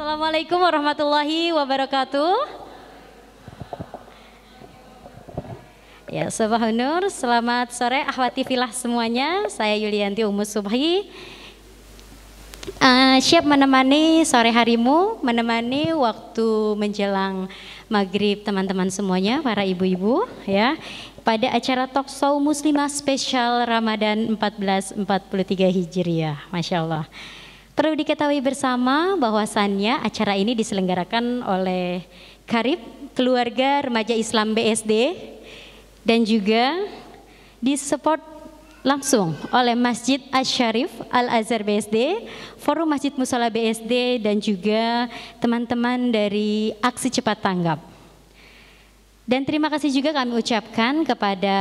Assalamualaikum warahmatullahi wabarakatuh. Ya, Sabahun Nur, selamat sore akhwati filah semuanya. Saya Yulianti Umus Subhi. Siap menemani sore harimu, menemani waktu menjelang maghrib teman-teman semuanya, para ibu-ibu ya. Pada acara Talk Show Muslimah spesial Ramadan 1443 Hijriah, Masya Allah. Perlu diketahui bersama bahwasannya acara ini diselenggarakan oleh Karib Keluarga Remaja Islam BSD dan juga disupport langsung oleh Masjid Asy-Syarif Al-Azhar BSD, Forum Masjid Mushola BSD dan juga teman-teman dari Aksi Cepat Tanggap. Dan terima kasih juga kami ucapkan kepada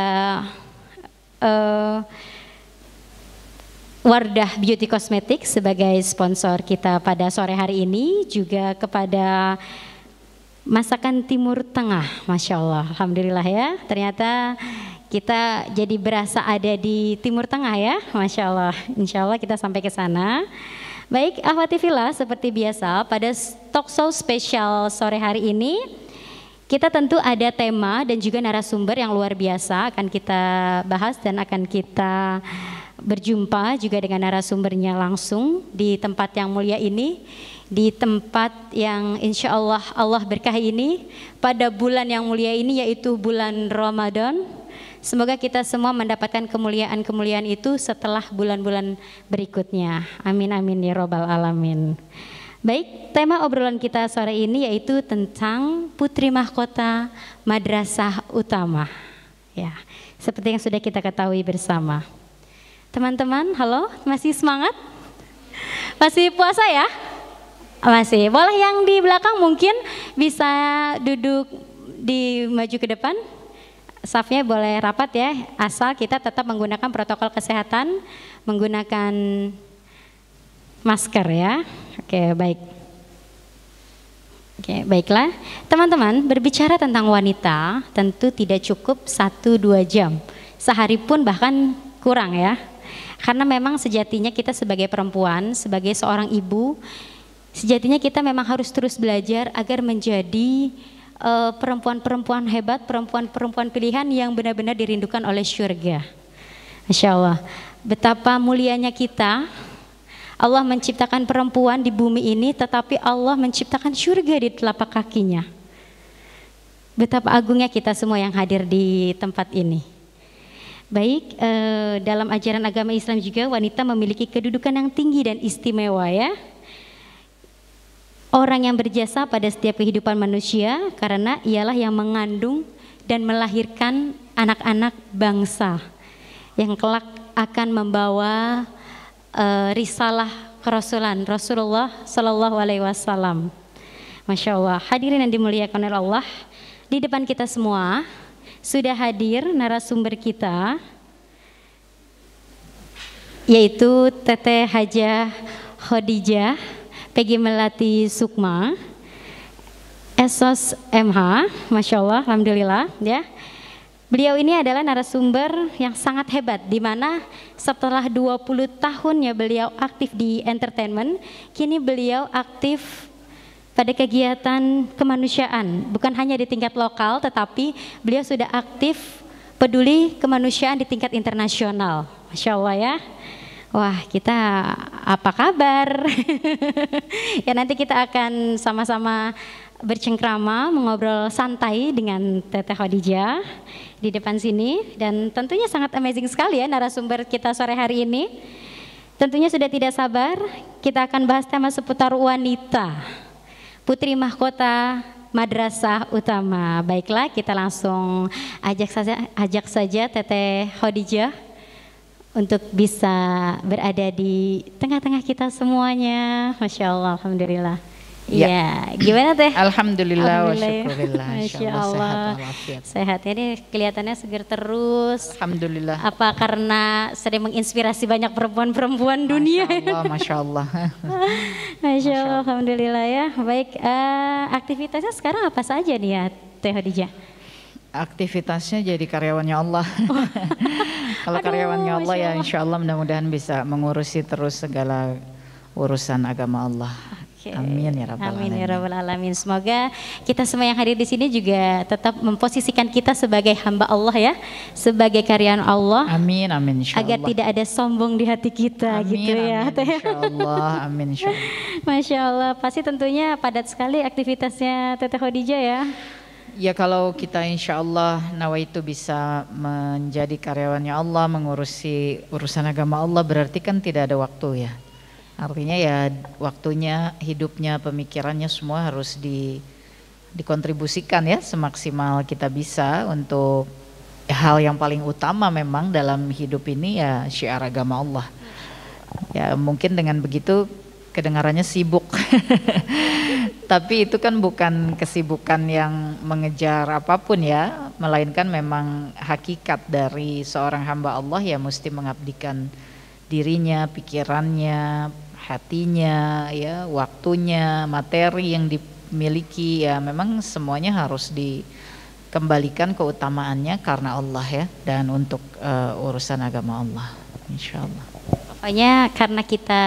Wardah Beauty Cosmetics sebagai sponsor kita pada sore hari ini, juga kepada Masakan Timur Tengah, Masya Allah, Alhamdulillah ya, ternyata kita jadi berasa ada di Timur Tengah ya, Masya Allah, Insya Allah kita sampai ke sana. Baik, akhwati fillah, seperti biasa pada talk show spesial sore hari ini, kita tentu ada tema dan juga narasumber yang luar biasa akan kita bahas dan akan kita berjumpa juga dengan narasumbernya langsung di tempat yang mulia ini, di tempat yang insya Allah Allah berkahi ini, pada bulan yang mulia ini yaitu bulan Ramadan. Semoga kita semua mendapatkan kemuliaan-kemuliaan itu setelah bulan-bulan berikutnya. Amin amin ya robbal alamin. Baik, tema obrolan kita sore ini yaitu tentang Putri Mahkota Madrasah Utama. Ya, seperti yang sudah kita ketahui bersama. Teman-teman, halo, masih semangat? Masih puasa ya? Masih. Boleh yang di belakang mungkin bisa duduk di maju ke depan. Safnya boleh rapat ya, asal kita tetap menggunakan protokol kesehatan, menggunakan masker ya. Oke, baik. Oke, baiklah. Teman-teman, berbicara tentang wanita tentu tidak cukup 1-2 jam. Sehari pun bahkan kurang ya. Karena memang sejatinya kita sebagai perempuan, sebagai seorang ibu, sejatinya kita memang harus terus belajar agar menjadi perempuan-perempuan hebat, perempuan-perempuan pilihan yang benar-benar dirindukan oleh syurga. Masya Allah, betapa mulianya kita. Allah menciptakan perempuan di bumi ini, tetapi Allah menciptakan syurga di telapak kakinya. Betapa agungnya kita semua yang hadir di tempat ini. Baik, dalam ajaran agama Islam juga wanita memiliki kedudukan yang tinggi dan istimewa ya. Orang yang berjasa pada setiap kehidupan manusia karena ialah yang mengandung dan melahirkan anak-anak bangsa yang kelak akan membawa risalah kerasulan Rasulullah Sallallahu Alaihi Wasallam. Masya Allah, hadirin yang dimuliakan oleh Allah, di depan kita semua sudah hadir narasumber kita, yaitu Teteh Hajah Khadijah Peggy Melati Sukma, Esos MH, Masya Allah, Alhamdulillah ya. Beliau ini adalah narasumber yang sangat hebat, di mana setelah 20 tahunnya beliau aktif di entertainment, kini beliau aktif pada kegiatan kemanusiaan, bukan hanya di tingkat lokal, tetapi beliau sudah aktif peduli kemanusiaan di tingkat internasional. Masya Allah ya. Wah, kita apa kabar? Ya, nanti kita akan sama-sama bercengkrama, mengobrol santai dengan Teteh Khadijah di depan sini, dan tentunya sangat amazing sekali ya narasumber kita sore hari ini. Tentunya sudah tidak sabar, kita akan bahas tema seputar wanita, Putri Mahkota Madrasah Utama. Baiklah, kita langsung ajak saja Teteh Khadijah untuk bisa berada di tengah-tengah kita semuanya. Masya Allah, Alhamdulillah. Iya, gimana Teh? Alhamdulillah wa syukurillah. Masya Allah, sehat. Ini kelihatannya segar terus. Alhamdulillah. Apa karena sering menginspirasi banyak perempuan-perempuan dunia? Masya Allah. Masya Allah, Alhamdulillah ya. Baik, aktivitasnya sekarang apa saja nih ya Teh Khadijah? Aktivitasnya jadi karyawannya Allah. Kalau karyawannya Allah ya insya Allah mudah-mudahan bisa mengurusi terus segala urusan agama Allah. Oke. Amin ya rabbal Amin ya alamin. rabbal alamin. Semoga kita semua yang hadir di sini juga tetap memposisikan kita sebagai hamba Allah ya, sebagai karyawan Allah. Amin amin insyaallah. Agar tidak ada sombong di hati kita Amin, gitu ya. amin, insyaallah. Amin insyaallah. Masya Allah, pasti tentunya padat sekali aktivitasnya Teteh Khadijah ya. Ya kalau kita insya Allah nawaitu bisa menjadi karyawannya Allah, mengurusi urusan agama Allah, berarti kan tidak ada waktu ya. Artinya ya waktunya, hidupnya, pemikirannya semua harus dikontribusikan ya semaksimal kita bisa untuk hal yang paling utama memang dalam hidup ini ya syiar agama Allah. Ya mungkin dengan begitu kedengarannya sibuk. Tapi itu kan bukan kesibukan yang mengejar apapun ya, melainkan memang hakikat dari seorang hamba Allah ya mesti mengabdikan dirinya, pikirannya, hatinya, ya, waktunya, materi yang dimiliki ya memang semuanya harus dikembalikan keutamaannya karena Allah ya dan untuk urusan agama Allah, insya Allah. Pokoknya karena kita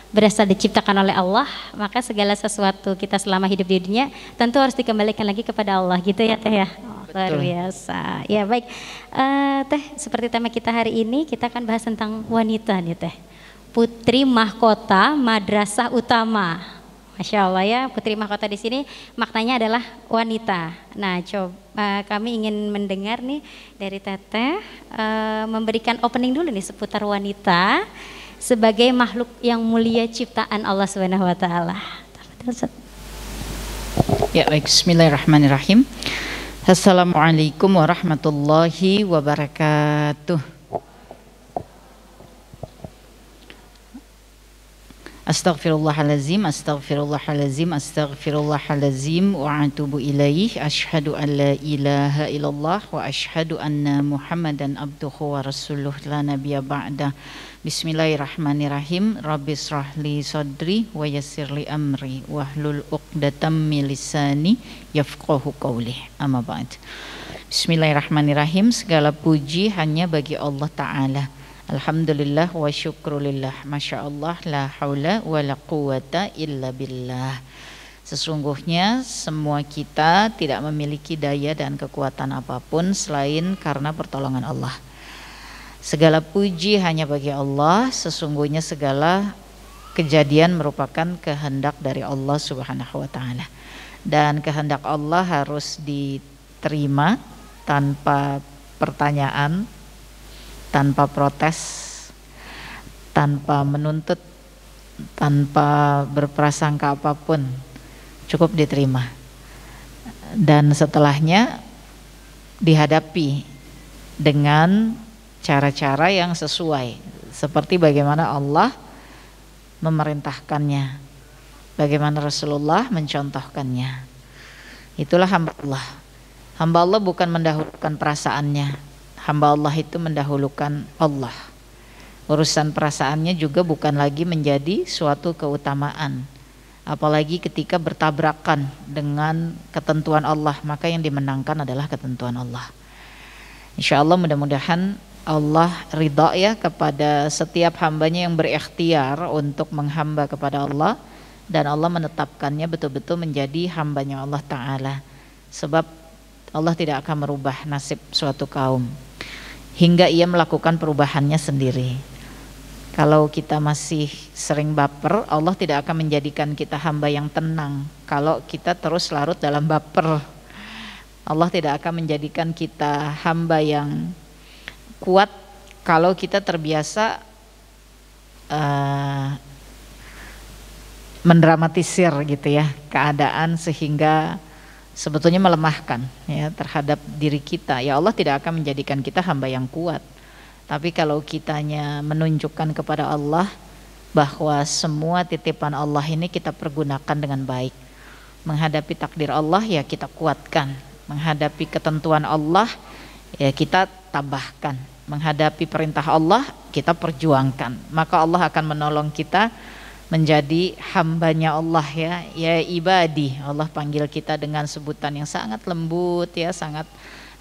berasal diciptakan oleh Allah, maka segala sesuatu kita selama hidup di dunia tentu harus dikembalikan lagi kepada Allah gitu ya Teh ya. Luar biasa. Ya baik, Teh seperti tema kita hari ini kita akan bahas tentang wanita nih Teh. Putri Mahkota Madrasah Utama. Masya Allah ya, Putri Mahkota di sini maknanya adalah wanita. Nah, coba kami ingin mendengar nih dari Teteh memberikan opening dulu nih seputar wanita sebagai makhluk yang mulia ciptaan Allah Subhanahu wa taala. Ya, baik, bismillahirrahmanirrahim. Assalamualaikum warahmatullahi wabarakatuh. Astaghfirullahalazim, astaghfirullahalazim, astaghfirullahalazim wa atubu ilaih. Asyhadu an la ilaha illallah wa asyhadu anna Muhammadan abduhu wa rasuluh la nabiyya ba'da. Bismillahirrahmanirrahim. Rabbi shrahli sadri wa yassirli amri wahlul 'uqdatam min lisani yafqahu qawli. Amma ba'd. Bismillahirrahmanirrahim. Segala puji hanya bagi Allah Ta'ala. Alhamdulillah wa syukrulillah. Masya Allah, la haula wa la quwata illa billah. Sesungguhnya semua kita tidak memiliki daya dan kekuatan apapun selain karena pertolongan Allah. Segala puji hanya bagi Allah. Sesungguhnya segala kejadian merupakan kehendak dari Allah Subhanahu wa ta'ala. Dan kehendak Allah harus diterima tanpa pertanyaan, tanpa protes, tanpa menuntut, tanpa berprasangka apapun, cukup diterima. Dan setelahnya dihadapi dengan cara-cara yang sesuai, seperti bagaimana Allah memerintahkannya, bagaimana Rasulullah mencontohkannya. Itulah hamba Allah. Hamba Allah bukan mendahulukan perasaannya. Hamba Allah itu mendahulukan Allah. Urusan perasaannya juga bukan lagi menjadi suatu keutamaan. Apalagi ketika bertabrakan dengan ketentuan Allah, maka yang dimenangkan adalah ketentuan Allah. Insya Allah mudah-mudahan Allah ridha ya kepada setiap hambanya yang berikhtiar untuk menghamba kepada Allah. Dan Allah menetapkannya betul-betul menjadi hambanya Allah Ta'ala. Sebab Allah tidak akan merubah nasib suatu kaum hingga ia melakukan perubahannya sendiri. Kalau kita masih sering baper, Allah tidak akan menjadikan kita hamba yang tenang kalau kita terus larut dalam baper. Allah tidak akan menjadikan kita hamba yang kuat kalau kita terbiasa mendramatisir gitu ya keadaan sehingga sebetulnya melemahkan ya terhadap diri kita. Ya Allah tidak akan menjadikan kita hamba yang kuat. Tapi kalau kitanya menunjukkan kepada Allah bahwa semua titipan Allah ini kita pergunakan dengan baik. Menghadapi takdir Allah ya kita kuatkan. Menghadapi ketentuan Allah ya kita tabahkan. Menghadapi perintah Allah kita perjuangkan. Maka Allah akan menolong kita menjadi hambanya Allah ya ibadi. Allah panggil kita dengan sebutan yang sangat lembut ya, sangat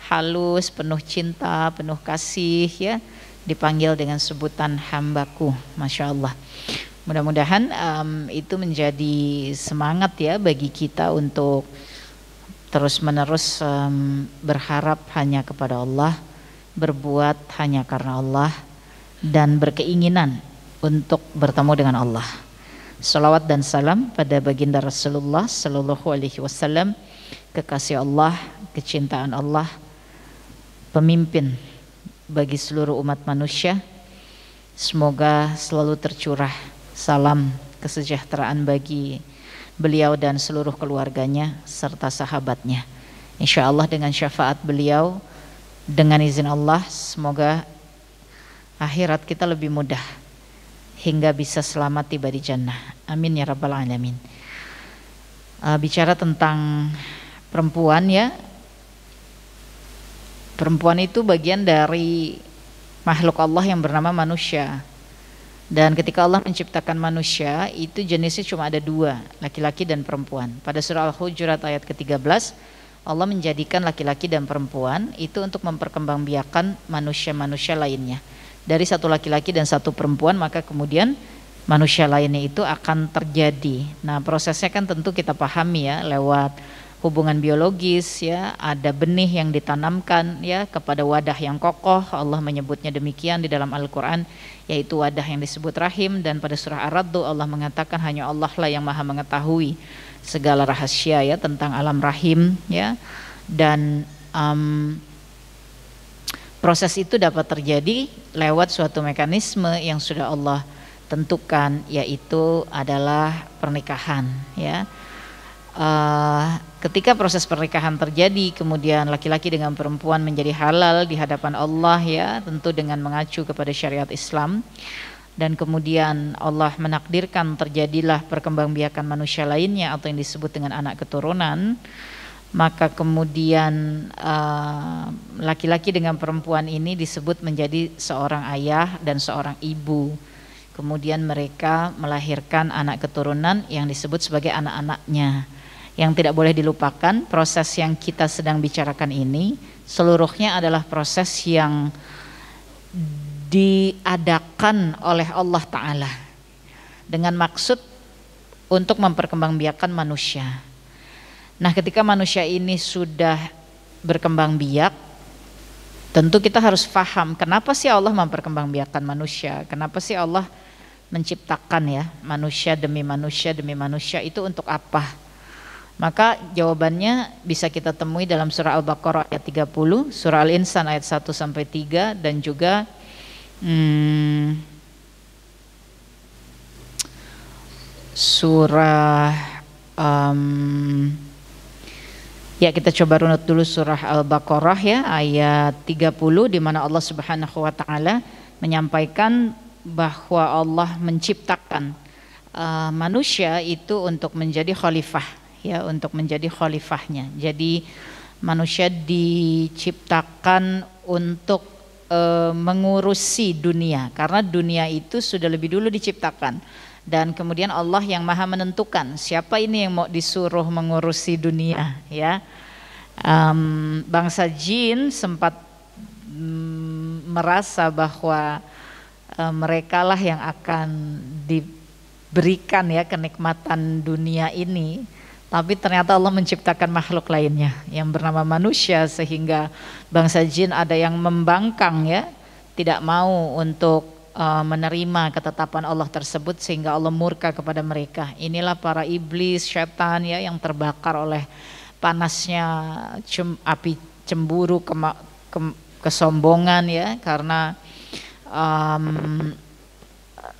halus, penuh cinta, penuh kasih ya, dipanggil dengan sebutan hambaku. Masya Allah. Mudah-mudahan itu menjadi semangat ya bagi kita untuk terus-menerus berharap hanya kepada Allah, berbuat hanya karena Allah, dan berkeinginan untuk bertemu dengan Allah. Salawat dan salam pada baginda Rasulullah Sallallahu Alaihi Wasallam, kekasih Allah, kecintaan Allah, pemimpin bagi seluruh umat manusia. Semoga selalu tercurah salam kesejahteraan bagi beliau dan seluruh keluarganya serta sahabatnya. Insya Allah dengan syafaat beliau, dengan izin Allah, semoga akhirat kita lebih mudah hingga bisa selamat tiba di jannah. Amin ya rabbal alamin. Bicara tentang perempuan ya, perempuan itu bagian dari makhluk Allah yang bernama manusia. Dan ketika Allah menciptakan manusia, itu jenisnya cuma ada dua, laki-laki dan perempuan. Pada surah Al-Hujurat ayat ke-13, Allah menjadikan laki-laki dan perempuan itu untuk memperkembangbiakan manusia-manusia lainnya. Dari satu laki-laki dan satu perempuan, maka kemudian manusia lainnya itu akan terjadi. Nah, prosesnya kan tentu kita pahami ya, lewat hubungan biologis ya, ada benih yang ditanamkan ya kepada wadah yang kokoh. Allah menyebutnya demikian di dalam Al-Qur'an, yaitu wadah yang disebut rahim. Dan pada surah Ar-Ra'd Allah mengatakan hanya Allah lah yang maha mengetahui segala rahasia ya tentang alam rahim ya. Dan proses itu dapat terjadi lewat suatu mekanisme yang sudah Allah tentukan, yaitu adalah pernikahan ya. Ketika proses pernikahan terjadi, kemudian laki-laki dengan perempuan menjadi halal di hadapan Allah ya, tentu dengan mengacu kepada syariat Islam. Dan kemudian Allah menakdirkan terjadilah perkembangbiakan manusia lainnya atau yang disebut dengan anak keturunan. Maka kemudian laki-laki dengan perempuan ini disebut menjadi seorang ayah dan seorang ibu. Kemudian mereka melahirkan anak keturunan yang disebut sebagai anak-anaknya. Yang tidak boleh dilupakan, proses yang kita sedang bicarakan ini seluruhnya adalah proses yang diadakan oleh Allah Ta'ala dengan maksud untuk memperkembangbiakan manusia. Nah, ketika manusia ini sudah berkembang biak, tentu kita harus paham kenapa sih Allah memperkembangbiakan manusia, kenapa sih Allah menciptakan ya manusia demi manusia itu untuk apa? Maka jawabannya bisa kita temui dalam surah Al-Baqarah ayat 30, surah Al-Insan ayat 1 sampai 3, dan juga surah ya kita coba runut dulu surah Al-Baqarah ya ayat 30, di mana Allah Subhanahu wa taala menyampaikan bahwa Allah menciptakan manusia itu untuk menjadi khalifah ya, untuk menjadi khalifahnya. Jadi manusia diciptakan untuk mengurusi dunia, karena dunia itu sudah lebih dulu diciptakan. Dan kemudian Allah yang maha menentukan siapa ini yang mau disuruh mengurusi dunia ya. Bangsa jin sempat merasa bahwa mereka lah yang akan diberikan ya kenikmatan dunia ini, tapi ternyata Allah menciptakan makhluk lainnya yang bernama manusia, sehingga bangsa jin ada yang membangkang ya, tidak mau untuk menerima ketetapan Allah tersebut, sehingga Allah murka kepada mereka. Inilah para iblis, syaitan ya, yang terbakar oleh panasnya api cemburu, kesombongan ya, karena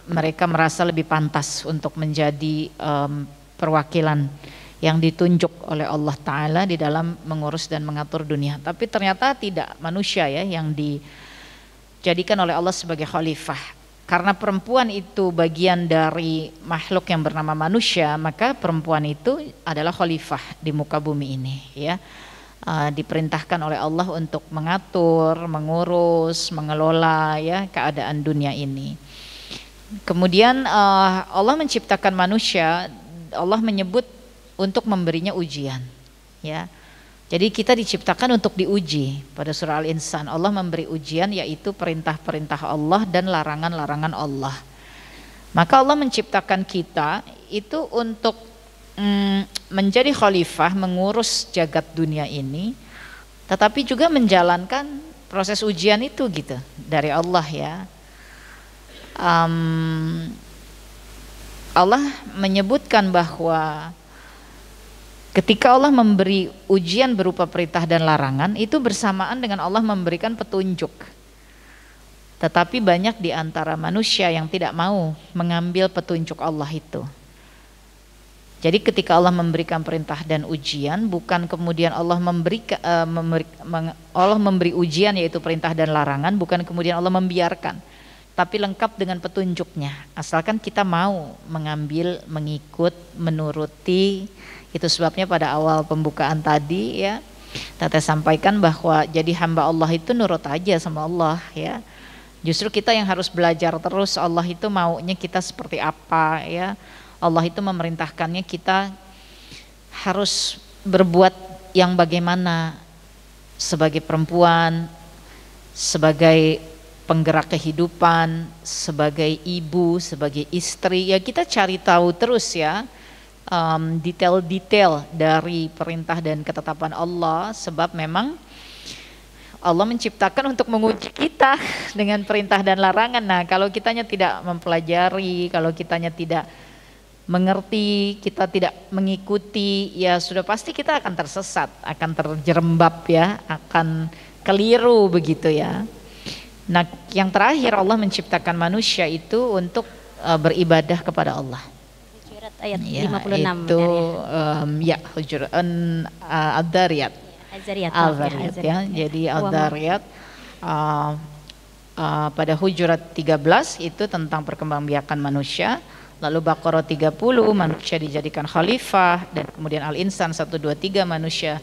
mereka merasa lebih pantas untuk menjadi perwakilan yang ditunjuk oleh Allah Ta'ala di dalam mengurus dan mengatur dunia. Tapi ternyata tidak, manusia ya yang dijadikan oleh Allah sebagai khalifah. Karena perempuan itu bagian dari makhluk yang bernama manusia, maka perempuan itu adalah khalifah di muka bumi ini ya. Diperintahkan oleh Allah untuk mengatur, mengurus, mengelola ya keadaan dunia ini. Kemudian Allah menciptakan manusia, Allah menyebut untuk memberinya ujian ya. Jadi kita diciptakan untuk diuji. Pada surah Al-Insan Allah memberi ujian, yaitu perintah-perintah Allah dan larangan-larangan Allah. Maka Allah menciptakan kita itu untuk menjadi khalifah, mengurus jagat dunia ini, tetapi juga menjalankan proses ujian itu gitu dari Allah ya. Allah menyebutkan bahwa ketika Allah memberi ujian berupa perintah dan larangan, itu bersamaan dengan Allah memberikan petunjuk. Tetapi banyak di antara manusia yang tidak mau mengambil petunjuk Allah itu. Jadi ketika Allah memberikan perintah dan ujian, bukan kemudian Allah memberi ujian yaitu perintah dan larangan, bukan kemudian Allah membiarkan, tapi lengkap dengan petunjuknya. Asalkan kita mau mengambil, mengikut, menuruti. Itu sebabnya pada awal pembukaan tadi ya, Tete sampaikan bahwa jadi hamba Allah itu nurut aja sama Allah ya. Justru kita yang harus belajar terus Allah itu maunya kita seperti apa ya. Allah itu memerintahkannya kita harus berbuat yang bagaimana sebagai perempuan, sebagai penggerak kehidupan, sebagai ibu, sebagai istri. Ya kita cari tahu terus ya detail-detail dari perintah dan ketetapan Allah, sebab memang Allah menciptakan untuk menguji kita dengan perintah dan larangan. Nah kalau kitanya tidak mempelajari, kalau kitanya tidak mengerti, kita tidak mengikuti, ya sudah pasti kita akan tersesat, akan terjerembab ya, akan keliru begitu ya. Nah yang terakhir Allah menciptakan manusia itu untuk beribadah kepada Allah. Hujurat ayat Ya, 56 itu ya Hujurat Ad-Dariyat. Al-Zariyat ya. Jadi Al-Zariyat pada Hujurat 13 itu tentang perkembangbiakan manusia. Lalu Baqarah 30 manusia dijadikan khalifah, dan kemudian Al-Insan 123 manusia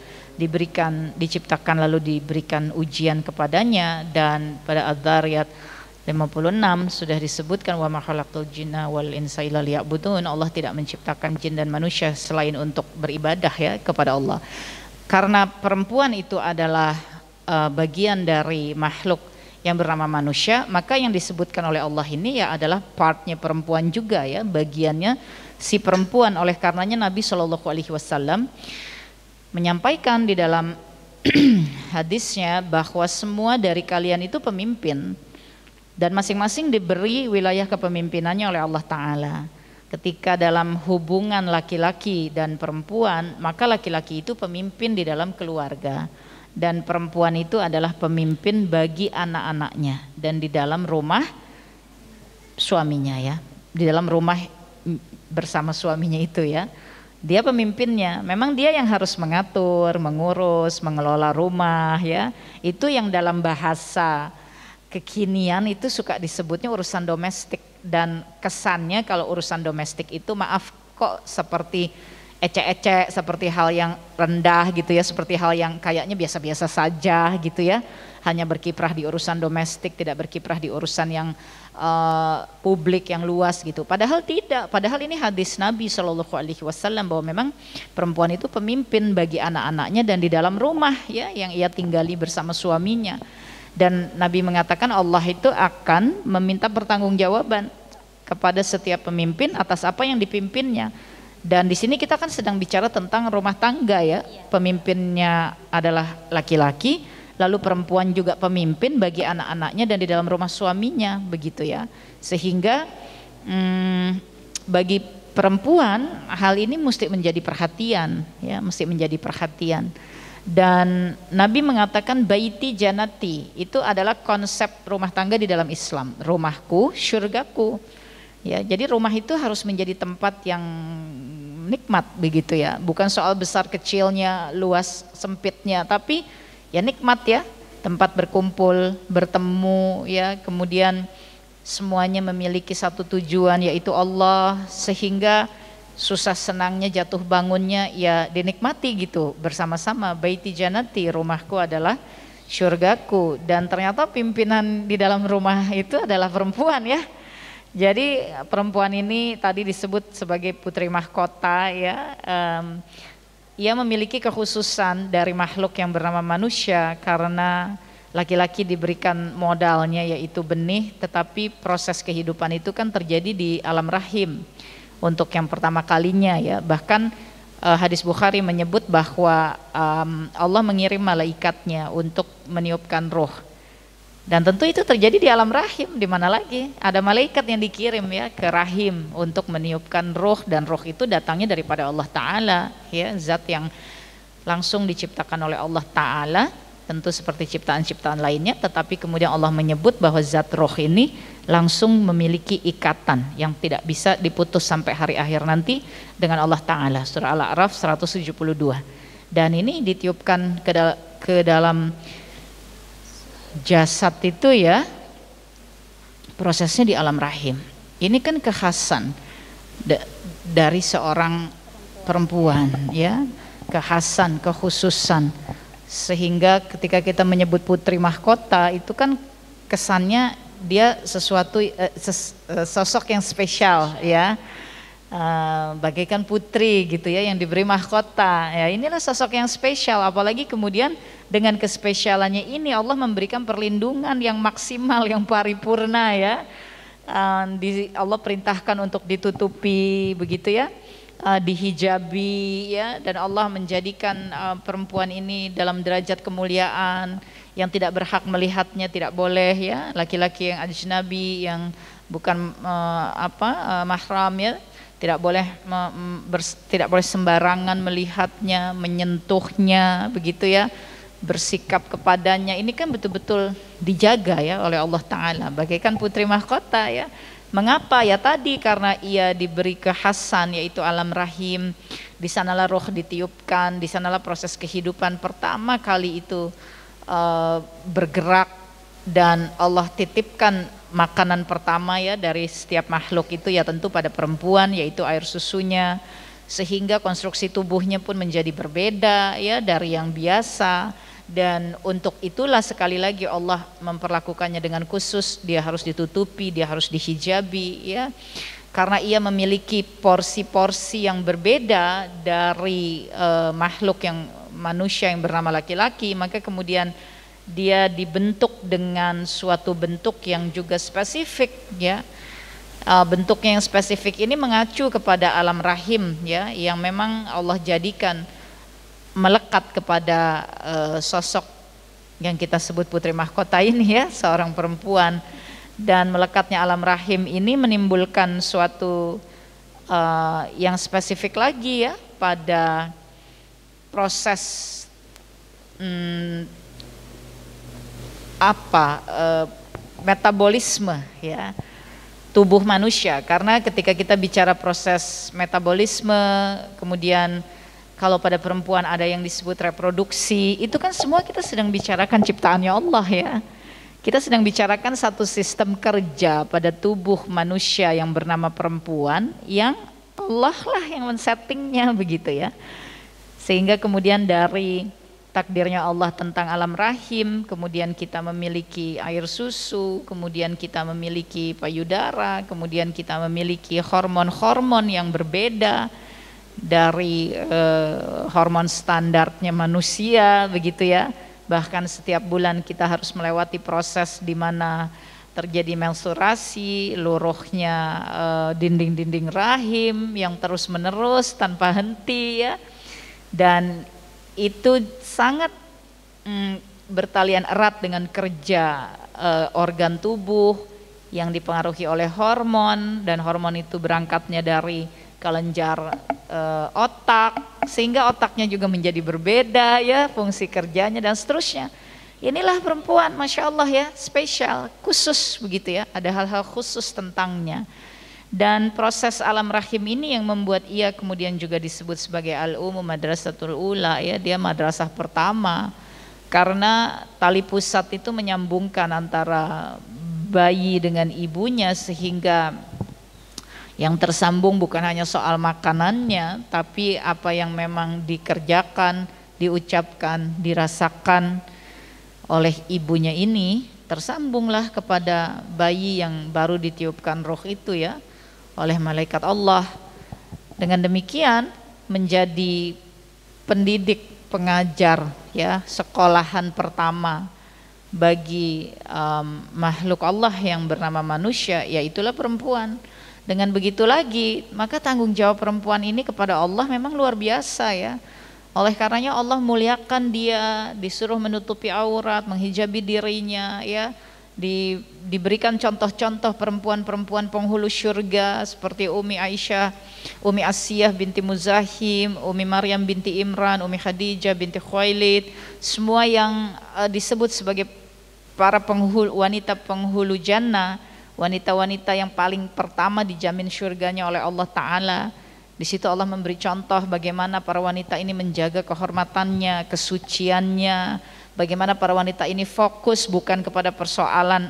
diciptakan lalu diberikan ujian kepadanya, dan pada Adz-Dzariyat 56 sudah disebutkan wa ma khalaqtul jinna wal insa illa liya'budun. Allah tidak menciptakan jin dan manusia selain untuk beribadah ya kepada Allah. Karena perempuan itu adalah bagian dari makhluk yang bernama manusia, maka yang disebutkan oleh Allah ini ya adalah partnya perempuan juga ya, bagiannya si perempuan. Oleh karenanya Nabi SAW menyampaikan di dalam hadisnya bahwa semua dari kalian itu pemimpin, dan masing-masing diberi wilayah kepemimpinannya oleh Allah Ta'ala. Ketika dalam hubungan laki-laki dan perempuan, maka laki-laki itu pemimpin di dalam keluarga, dan perempuan itu adalah pemimpin bagi anak-anaknya dan di dalam rumah suaminya ya, di dalam rumah bersama suaminya itu ya, dia pemimpinnya. Memang dia yang harus mengatur, mengurus, mengelola rumah ya. Itu yang dalam bahasa kekinian itu suka disebutnya urusan domestik, dan kesannya kalau urusan domestik itu maaf kok seperti ecek-ecek, seperti hal yang rendah gitu ya, seperti hal yang kayaknya biasa-biasa saja gitu ya, hanya berkiprah di urusan domestik, tidak berkiprah di urusan yang publik yang luas gitu. Padahal tidak, padahal ini hadis Nabi SAW bahwa memang perempuan itu pemimpin bagi anak-anaknya dan di dalam rumah ya yang ia tinggali bersama suaminya. Dan Nabi mengatakan Allah itu akan meminta pertanggungjawaban kepada setiap pemimpin atas apa yang dipimpinnya. Dan di sini kita kan sedang bicara tentang rumah tangga ya, pemimpinnya adalah laki-laki, lalu perempuan juga pemimpin bagi anak-anaknya dan di dalam rumah suaminya begitu ya. Sehingga bagi perempuan hal ini mesti menjadi perhatian ya, mesti menjadi perhatian. Dan Nabi mengatakan baiti janati, itu adalah konsep rumah tangga di dalam Islam. Rumahku, syurgaku. Ya, jadi rumah itu harus menjadi tempat yang nikmat begitu ya. Bukan soal besar kecilnya, luas sempitnya, tapi ya nikmat ya. Tempat berkumpul, bertemu ya, kemudian semuanya memiliki satu tujuan yaitu Allah, sehingga susah senangnya jatuh bangunnya ya dinikmati gitu bersama-sama. Baiti janati, rumahku adalah syurgaku. Dan ternyata pimpinan di dalam rumah itu adalah perempuan ya. Jadi perempuan ini tadi disebut sebagai putri mahkota ya. Ia memiliki kekhususan dari makhluk yang bernama manusia karena laki-laki diberikan modalnya yaitu benih, tetapi proses kehidupan itu kan terjadi di alam rahim untuk yang pertama kalinya ya. Bahkan hadis Bukhari menyebut bahwa Allah mengirim malaikatnya untuk meniupkan roh. Dan tentu itu terjadi di alam rahim, di mana lagi? Ada malaikat yang dikirim ya ke rahim untuk meniupkan roh, dan roh itu datangnya daripada Allah Ta'ala ya, zat yang langsung diciptakan oleh Allah Ta'ala. Tentu seperti ciptaan-ciptaan lainnya, tetapi kemudian Allah menyebut bahwa zat roh ini langsung memiliki ikatan yang tidak bisa diputus sampai hari akhir nanti dengan Allah Ta'ala. Surah Al-A'raf 172. Dan ini ditiupkan ke dalam jasad itu ya, prosesnya di alam rahim. Ini kan kekhasan dari seorang perempuan ya, kekhasan, kekhususan. Sehingga ketika kita menyebut putri mahkota itu kan kesannya dia sesuatu sosok yang spesial ya, bagaikan putri gitu ya yang diberi mahkota ya. Inilah sosok yang spesial, apalagi kemudian dengan kespesialannya ini Allah memberikan perlindungan yang maksimal, yang paripurna ya. Allah perintahkan untuk ditutupi begitu ya, dihijabi ya, dan Allah menjadikan perempuan ini dalam derajat kemuliaan yang tidak berhak melihatnya, tidak boleh ya, laki-laki yang ajnabi yang bukan mahram ya, tidak boleh sembarangan melihatnya, menyentuhnya begitu ya, bersikap kepadanya. Ini kan betul-betul dijaga ya oleh Allah Ta'ala bagaikan putri mahkota ya. Mengapa? Ya tadi karena ia diberi kekhasan yaitu alam rahim. Di sanalah roh ditiupkan, di sanalah proses kehidupan pertama kali itu bergerak, dan Allah titipkan makanan pertama ya dari setiap makhluk itu ya tentu pada perempuan, yaitu air susunya, sehingga konstruksi tubuhnya pun menjadi berbeda ya dari yang biasa. Dan untuk itulah sekali lagi Allah memperlakukannya dengan khusus, dia harus ditutupi, dia harus dihijabi ya, karena ia memiliki porsi-porsi yang berbeda dari makhluk yang manusia yang bernama laki-laki. Maka kemudian dia dibentuk dengan suatu bentuk yang juga spesifik ya. Bentuknya yang spesifik ini mengacu kepada alam rahim ya, yang memang Allah jadikan melekat kepada sosok yang kita sebut putri mahkota ini ya, seorang perempuan. Dan melekatnya alam rahim ini menimbulkan suatu yang spesifik lagi ya pada proses metabolisme ya tubuh manusia. Karena ketika kita bicara proses metabolisme, kemudian kalau pada perempuan ada yang disebut reproduksi, itu kan semua kita sedang bicarakan ciptaannya Allah ya. Kita sedang bicarakan satu sistem kerja pada tubuh manusia yang bernama perempuan, yang Allah lah yang men-settingnya begitu ya. Sehingga kemudian dari takdirnya Allah tentang alam rahim, kemudian kita memiliki air susu, kemudian kita memiliki payudara, kemudian kita memiliki hormon-hormon yang berbeda dari hormon standarnya manusia begitu ya. Bahkan setiap bulan kita harus melewati proses di mana terjadi menstruasi, luruhnya dinding-dinding rahim yang terus menerus tanpa henti ya. Dan itu sangat bertalian erat dengan kerja organ tubuh yang dipengaruhi oleh hormon, dan hormon itu berangkatnya dari kelenjar otak, sehingga otaknya juga menjadi berbeda ya fungsi kerjanya dan seterusnya. Inilah perempuan, Masya Allah ya, spesial, khusus begitu ya, ada hal-hal khusus tentangnya. Dan proses alam rahim ini yang membuat ia kemudian juga disebut sebagai al-ummu madrasatul ula ya, dia madrasah pertama, karena tali pusat itu menyambungkan antara bayi dengan ibunya, sehingga yang tersambung bukan hanya soal makanannya, tapi apa yang memang dikerjakan, diucapkan, dirasakan oleh ibunya ini tersambunglah kepada bayi yang baru ditiupkan roh itu ya oleh malaikat Allah. Dengan demikian menjadi pendidik, pengajar ya, sekolahan pertama bagi makhluk Allah yang bernama manusia, yaitulah perempuan. Dengan begitu lagi, maka tanggung jawab perempuan ini kepada Allah memang luar biasa ya. Oleh karenanya Allah muliakan dia, disuruh menutupi aurat, menghijabi dirinya ya. Diberikan contoh-contoh perempuan-perempuan penghulu syurga seperti Umi Aisyah, Umi Asiyah binti Muzahim, Umi Maryam binti Imran, Umi Khadijah binti Khuwailid, semua yang disebut sebagai para wanita penghulu jannah, wanita-wanita yang paling pertama dijamin syurganya oleh Allah Ta'ala. Di situ Allah memberi contoh bagaimana para wanita ini menjaga kehormatannya, kesuciannya, bagaimana para wanita ini fokus bukan kepada persoalan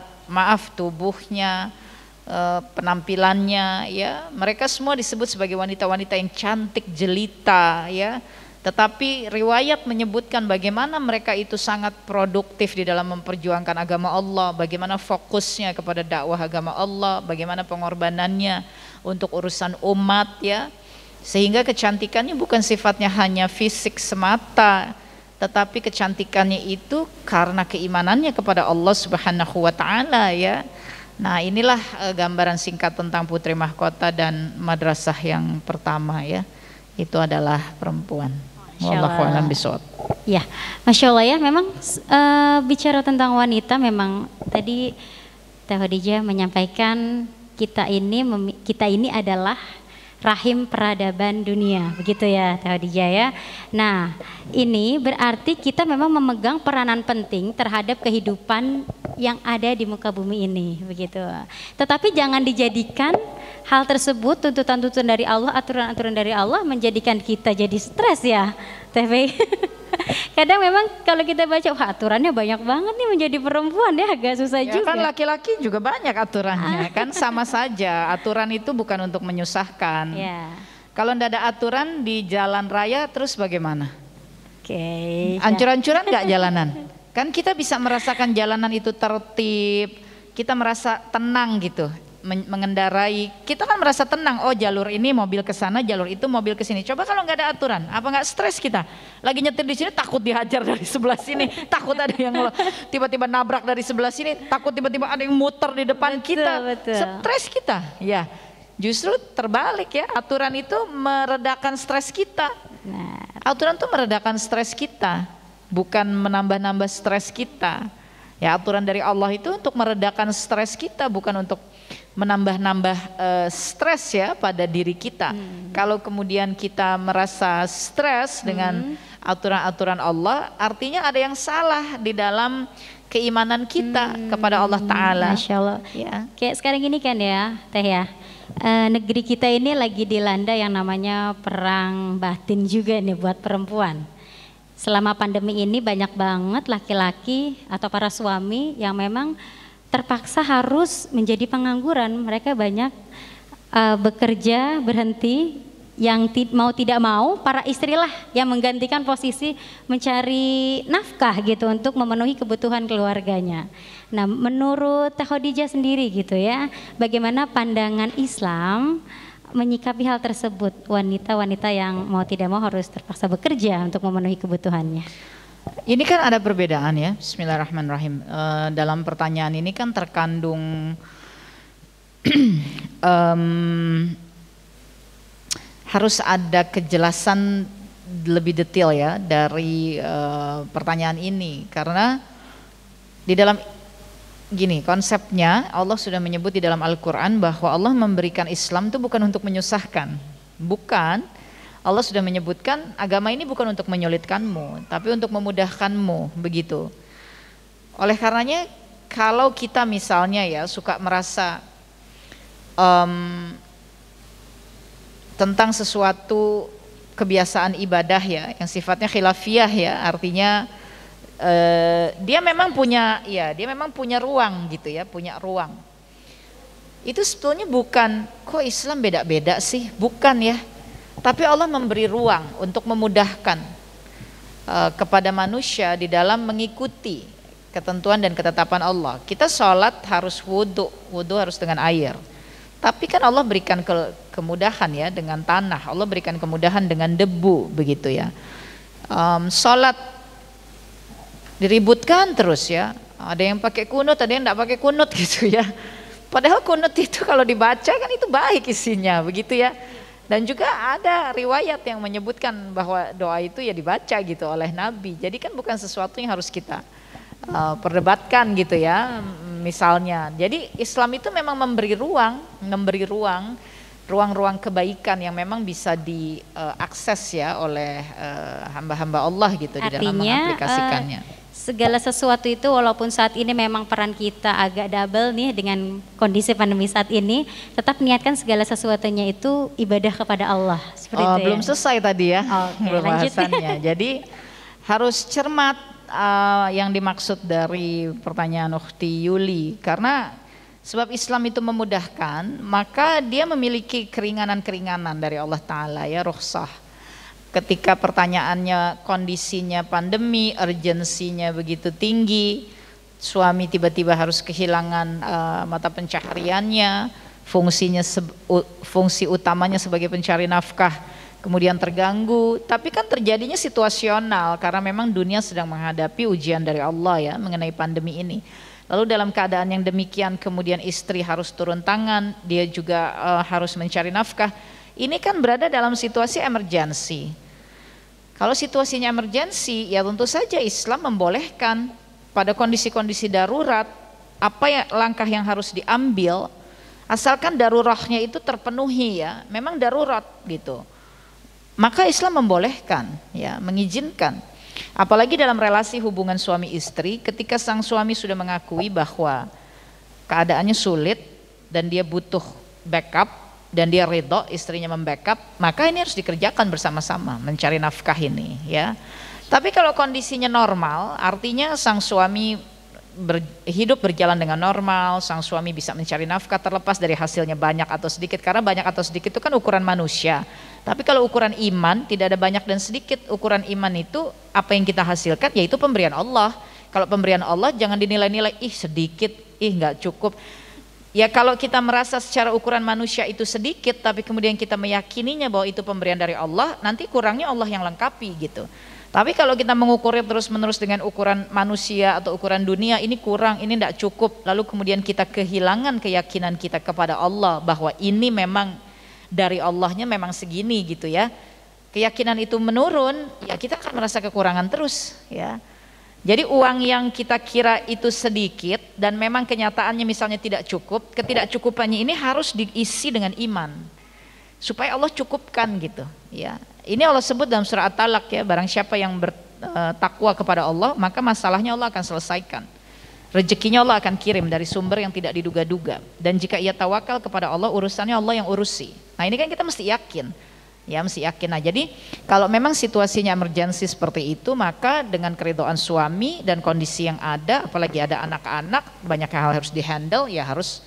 tubuhnya, penampilannya ya. Mereka semua disebut sebagai wanita-wanita yang cantik jelita ya. Tetapi riwayat menyebutkan bagaimana mereka itu sangat produktif di dalam memperjuangkan agama Allah, bagaimana fokusnya kepada dakwah agama Allah, bagaimana pengorbanannya untuk urusan umat ya. Sehingga kecantikannya bukan sifatnya hanya fisik semata, tetapi kecantikannya itu karena keimanannya kepada Allah Subhanahu wa taala ya. Nah, inilah gambaran singkat tentang Putri Mahkota dan madrasah yang pertama ya. Itu adalah perempuan. Wallahu a'lam bishawab. Ya, Masya Allah ya, memang bicara tentang wanita memang tadi Teh Khadijah menyampaikan kita ini adalah rahim peradaban dunia, begitu ya Teh Khadijah ya. Nah, ini berarti kita memang memegang peranan penting terhadap kehidupan yang ada di muka bumi ini, begitu. Tetapi jangan dijadikan hal tersebut, tuntutan-tuntutan dari Allah, aturan-aturan dari Allah menjadikan kita jadi stres ya, Teh Fei. Kadang memang kalau kita baca, wah aturannya banyak banget nih menjadi perempuan ya, agak susah ya, juga. Kan laki-laki juga banyak aturannya, kan sama saja. Aturan itu bukan untuk menyusahkan. Ya. Kalau tidak ada aturan di jalan raya terus bagaimana? Oke. Ancur-ancuran nggak jalanan? Kan kita bisa merasakan jalanan itu tertib, kita merasa tenang gitu. Mengendarai, kita kan merasa tenang. Oh, jalur ini mobil ke sana, jalur itu mobil ke sini. Coba kalau nggak ada aturan, apa nggak stres kita? Lagi nyetir di sini takut dihajar dari sebelah sini, takut ada yang tiba-tiba nabrak dari sebelah sini, takut tiba-tiba ada yang muter di depan kita. Stres kita. Ya, justru terbalik ya. Aturan itu meredakan stres kita. Aturan itu meredakan stres kita, bukan menambah-nambah stres kita. Ya, aturan dari Allah itu untuk meredakan stres kita, bukan untuk menambah-nambah stres ya pada diri kita. Kalau kemudian kita merasa stres dengan aturan-aturan Allah, artinya ada yang salah di dalam keimanan kita kepada Allah Ta'ala. Masya Allah ya. Kayak sekarang ini kan ya Teh ya, negeri kita ini lagi dilanda yang namanya perang batin juga nih buat perempuan. Selama pandemi ini banyak banget laki-laki atau para suami yang memang terpaksa harus menjadi pengangguran. Mereka banyak bekerja berhenti, yang mau tidak mau para istrilah yang menggantikan posisi mencari nafkah gitu untuk memenuhi kebutuhan keluarganya. Nah, menurut Teh Khadijah sendiri gitu ya, bagaimana pandangan Islam menyikapi hal tersebut, wanita-wanita yang mau tidak mau harus terpaksa bekerja untuk memenuhi kebutuhannya? Ini kan ada perbedaan ya. Bismillahirrahmanirrahim. Dalam pertanyaan ini kan terkandung harus ada kejelasan lebih detail ya dari pertanyaan ini, karena di dalam gini konsepnya, Allah sudah menyebut di dalam Al-Quran bahwa Allah memberikan Islam itu bukan untuk menyusahkan, bukan. Allah sudah menyebutkan agama ini bukan untuk menyulitkanmu, tapi untuk memudahkanmu, begitu. Oleh karenanya kalau kita misalnya ya suka merasa tentang sesuatu kebiasaan ibadah ya yang sifatnya khilafiyah ya, artinya dia memang punya ruang gitu ya, punya ruang. Itu sebetulnya bukan kok Islam beda-beda sih, bukan ya. Tapi Allah memberi ruang untuk memudahkan kepada manusia di dalam mengikuti ketentuan dan ketetapan Allah. Kita sholat harus wudhu harus dengan air. Tapi kan Allah berikan kemudahan ya dengan tanah, Allah berikan kemudahan dengan debu, begitu ya. Sholat diributkan terus ya, Ada yang pakai kunut, ada yang enggak pakai kunut gitu ya. Padahal kunut itu kalau dibaca kan itu baik isinya, begitu ya. Dan juga ada riwayat yang menyebutkan bahwa doa itu ya dibaca gitu oleh Nabi. Jadi kan bukan sesuatu yang harus kita perdebatkan gitu ya. Misalnya, jadi Islam itu memang memberi ruang kebaikan yang memang bisa diakses ya oleh hamba-hamba Allah gitu. Artinya, di dalam mengaplikasikannya. Segala sesuatu itu walaupun saat ini memang peran kita agak double nih dengan kondisi pandemi saat ini, tetap niatkan segala sesuatunya itu ibadah kepada Allah. Seperti itu belum selesai tadi ya pembahasannya. Jadi harus cermat yang dimaksud dari pertanyaan Ukhti Yuli, karena sebab Islam itu memudahkan, maka dia memiliki keringanan-keringanan dari Allah Ta'ala ya, rukhsah. Ketika pertanyaannya kondisinya pandemi, urgensinya begitu tinggi, suami tiba-tiba harus kehilangan mata pencahariannya, fungsi utamanya sebagai pencari nafkah kemudian terganggu, tapi kan terjadinya situasional karena memang dunia sedang menghadapi ujian dari Allah ya mengenai pandemi ini. Lalu dalam keadaan yang demikian kemudian istri harus turun tangan, dia juga harus mencari nafkah. Ini kan berada dalam situasi emergensi. Kalau situasinya emergensi, ya tentu saja Islam membolehkan pada kondisi-kondisi darurat apa ya langkah yang harus diambil, asalkan daruratnya itu terpenuhi ya, memang darurat gitu. Maka Islam membolehkan, ya, mengizinkan. Apalagi dalam relasi hubungan suami istri, ketika sang suami sudah mengakui bahwa keadaannya sulit dan dia butuh backup, dan dia ridho istrinya membackup, maka ini harus dikerjakan bersama-sama mencari nafkah ini ya. Tapi kalau kondisinya normal, artinya sang suami hidup berjalan dengan normal, sang suami bisa mencari nafkah terlepas dari hasilnya banyak atau sedikit, karena banyak atau sedikit itu kan ukuran manusia. Tapi kalau ukuran iman tidak ada banyak dan sedikit, ukuran iman itu apa yang kita hasilkan yaitu pemberian Allah. Kalau pemberian Allah jangan dinilai-nilai, ih sedikit, ih nggak cukup. Ya kalau kita merasa secara ukuran manusia itu sedikit, tapi kemudian kita meyakininya bahwa itu pemberian dari Allah, nanti kurangnya Allah yang lengkapi gitu. Tapi kalau kita mengukurnya terus-menerus dengan ukuran manusia atau ukuran dunia, ini kurang, ini tidak cukup, lalu kemudian kita kehilangan keyakinan kita kepada Allah bahwa ini memang dari Allahnya memang segini gitu ya. Keyakinan itu menurun, ya kita akan merasa kekurangan terus ya. Jadi uang yang kita kira itu sedikit dan memang kenyataannya misalnya tidak cukup, ketidakcukupannya ini harus diisi dengan iman supaya Allah cukupkan gitu ya. Ini Allah sebut dalam surah At-Talaq ya, barang siapa yang bertakwa kepada Allah maka masalahnya Allah akan selesaikan, rezekinya Allah akan kirim dari sumber yang tidak diduga-duga, dan jika ia tawakal kepada Allah urusannya Allah yang urusi. Nah ini kan kita mesti yakin ya, mesti yakin. Nah jadi kalau memang situasinya emergensi seperti itu, maka dengan keridhaan suami dan kondisi yang ada, apalagi ada anak-anak, banyak hal harus dihandle, ya harus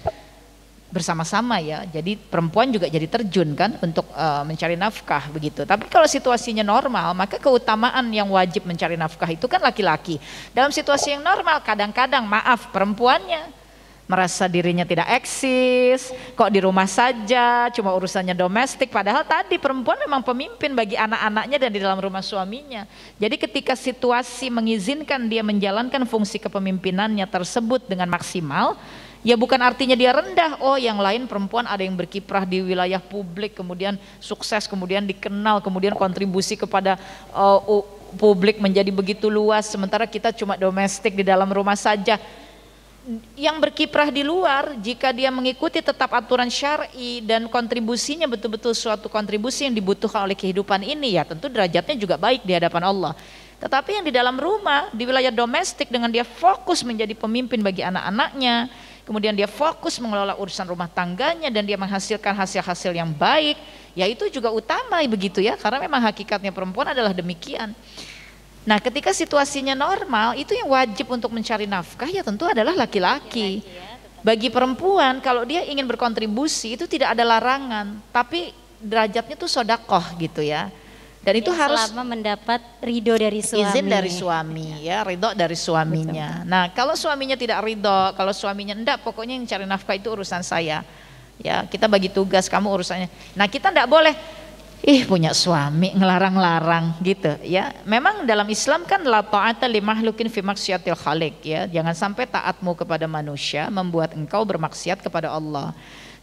bersama-sama ya. Jadi perempuan juga jadi terjun kan untuk mencari nafkah begitu. Tapi kalau situasinya normal, maka keutamaan yang wajib mencari nafkah itu kan laki-laki. Dalam situasi yang normal kadang-kadang maaf perempuannya merasa dirinya tidak eksis, kok di rumah saja, cuma urusannya domestik, padahal tadi perempuan memang pemimpin bagi anak-anaknya dan di dalam rumah suaminya. Jadi ketika situasi mengizinkan dia menjalankan fungsi kepemimpinannya tersebut dengan maksimal, ya bukan artinya dia rendah. Oh yang lain perempuan ada yang berkiprah di wilayah publik, kemudian sukses, kemudian dikenal, kemudian kontribusi kepada publik menjadi begitu luas, sementara kita cuma domestik di dalam rumah saja. Yang berkiprah di luar, jika dia mengikuti tetap aturan syar'i dan kontribusinya betul-betul suatu kontribusi yang dibutuhkan oleh kehidupan ini, ya tentu derajatnya juga baik di hadapan Allah. Tetapi yang di dalam rumah, di wilayah domestik, dengan dia fokus menjadi pemimpin bagi anak-anaknya, kemudian dia fokus mengelola urusan rumah tangganya dan dia menghasilkan hasil-hasil yang baik, ya itu juga utama begitu ya, karena memang hakikatnya perempuan adalah demikian. Nah ketika situasinya normal, itu yang wajib untuk mencari nafkah ya tentu adalah laki-laki. Bagi perempuan kalau dia ingin berkontribusi itu tidak ada larangan, tapi derajatnya tuh sodakoh gitu ya. Dan itu harus selama mendapat ridho dari suami. Izin dari suami ya, ridho dari suaminya. Betul. Nah kalau suaminya tidak ridho, kalau suaminya enggak, pokoknya yang cari nafkah itu urusan saya. Ya kita bagi tugas, kamu urusannya. Nah kita enggak boleh punya suami ngelarang-larang gitu ya. Memang dalam Islam kan la ta'ata li makhlukin fi maksiatil khaliq ya. Jangan sampai taatmu kepada manusia membuat engkau bermaksiat kepada Allah.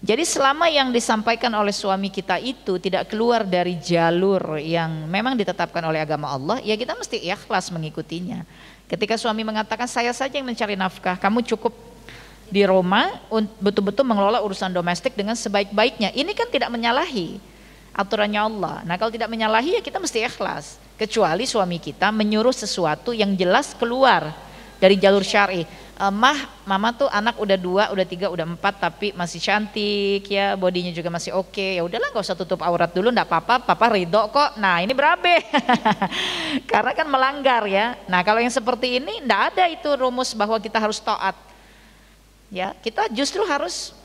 Jadi selama yang disampaikan oleh suami kita itu tidak keluar dari jalur yang memang ditetapkan oleh agama Allah, ya kita mesti ikhlas mengikutinya. Ketika suami mengatakan saya saja yang mencari nafkah, kamu cukup di rumah betul-betul mengelola urusan domestik dengan sebaik-baiknya. Ini kan tidak menyalahi aturannya Allah. Nah kalau tidak menyalahi ya kita mesti ikhlas. Kecuali suami kita menyuruh sesuatu yang jelas keluar dari jalur syar'i. Mama tuh anak udah 2, udah 3, udah 4 tapi masih cantik ya, bodinya juga masih oke. Ya udahlah gak usah tutup aurat dulu, enggak apa-apa, papa ridho kok. Nah ini berabe. Karena kan melanggar ya. Nah kalau yang seperti ini enggak ada itu rumus bahwa kita harus taat. Ya, kita justru harus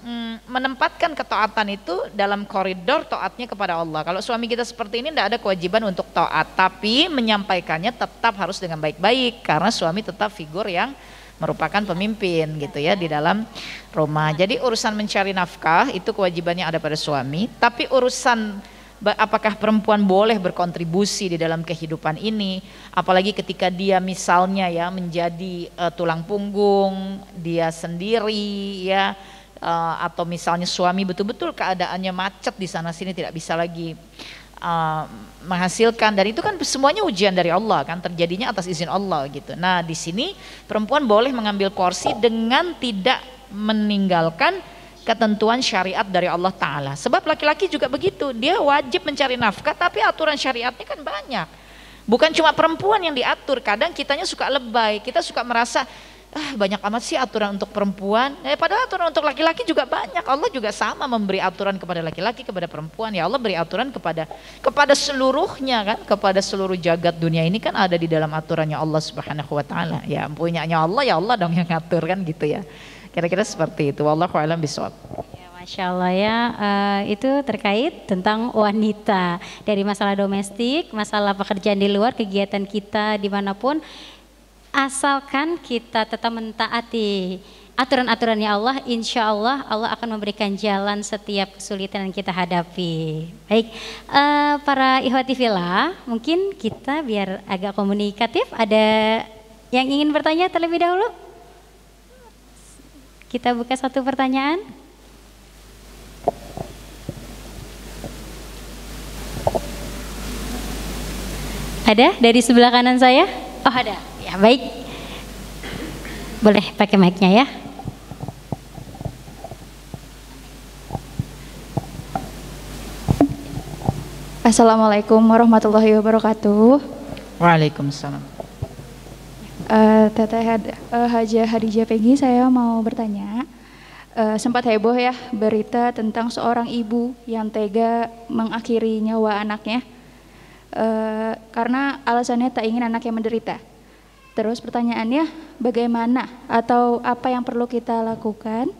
menempatkan ketaatan itu dalam koridor taatnya kepada Allah. Kalau suami kita seperti ini tidak ada kewajiban untuk taat, tapi menyampaikannya tetap harus dengan baik-baik karena suami tetap figur yang merupakan pemimpin gitu ya di dalam rumah. Jadi urusan mencari nafkah itu kewajibannya ada pada suami, tapi urusan apakah perempuan boleh berkontribusi di dalam kehidupan ini, apalagi ketika dia misalnya ya menjadi tulang punggung dia sendiri ya, atau misalnya suami betul-betul keadaannya macet di sana sini tidak bisa lagi menghasilkan, dan itu kan semuanya ujian dari Allah kan, terjadinya atas izin Allah gitu. Nah di sini perempuan boleh mengambil porsi dengan tidak meninggalkan ketentuan syariat dari Allah Ta'ala. Sebab laki-laki juga begitu, dia wajib mencari nafkah tapi aturan syariatnya kan banyak. Bukan cuma perempuan yang diatur, kadang kitanya suka lebay, kita suka merasa banyak amat sih aturan untuk perempuan, padahal aturan untuk laki-laki juga banyak. Allah juga sama memberi aturan kepada laki-laki, kepada perempuan. Ya Allah beri aturan kepada seluruhnya kan, kepada seluruh jagat dunia ini kan ada di dalam aturannya Allah Subhanahu Wa Ta'ala. Ya punyanya Allah, ya Allah dong yang ngatur kan gitu ya. Kira-kira seperti itu. Wallahu a'lam bishawab. Ya, Masya Allah ya, itu terkait tentang wanita dari masalah domestik, masalah pekerjaan di luar, kegiatan kita dimanapun, asalkan kita tetap mentaati aturan-aturannya Allah, insya Allah Allah akan memberikan jalan setiap kesulitan yang kita hadapi. Baik, para ikhwati fillah, mungkin kita biar agak komunikatif, ada yang ingin bertanya terlebih dahulu? Kita buka satu pertanyaan. Ada dari sebelah kanan saya? Oh ada, ya baik. Boleh pakai mic-nya ya. Assalamualaikum warahmatullahi wabarakatuh. Waalaikumsalam. Teteh Hajah Hadijah Peggy, saya mau bertanya. Sempat heboh ya berita tentang seorang ibu yang tega mengakhiri nyawa anaknya karena alasannya tak ingin anaknya menderita. Terus pertanyaannya, bagaimana atau apa yang perlu kita lakukan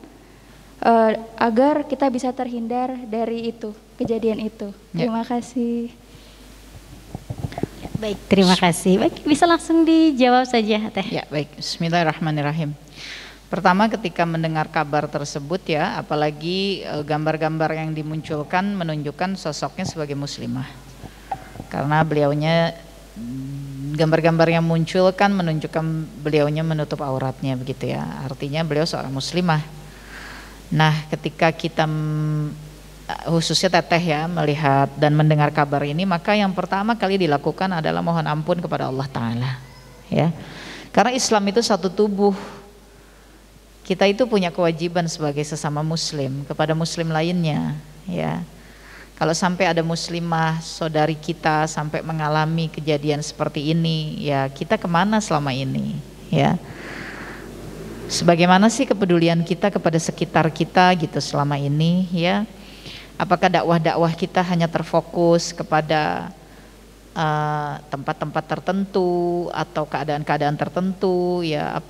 agar kita bisa terhindar dari itu, kejadian itu? Terima kasih. Baik, terima kasih. Baik, bisa langsung dijawab saja, Teh. Ya, baik. Bismillahirrahmanirrahim. Pertama, ketika mendengar kabar tersebut ya, apalagi gambar-gambar yang dimunculkan menunjukkan sosoknya sebagai muslimah. Karena beliaunya, gambar-gambar yang muncul kan menunjukkan beliaunya menutup auratnya begitu ya. Artinya beliau seorang muslimah. Nah, ketika kita khususnya teteh ya melihat dan mendengar kabar ini, maka yang pertama kali dilakukan adalah mohon ampun kepada Allah Ta'ala ya, karena Islam itu satu tubuh. Kita itu punya kewajiban sebagai sesama muslim kepada muslim lainnya ya. Kalau sampai ada muslimah saudari kita sampai mengalami kejadian seperti ini ya, kita kemana selama ini ya, sebagaimana sih kepedulian kita kepada sekitar kita gitu selama ini ya. Apakah dakwah-dakwah kita hanya terfokus kepada tempat-tempat tertentu atau keadaan-keadaan tertentu ya?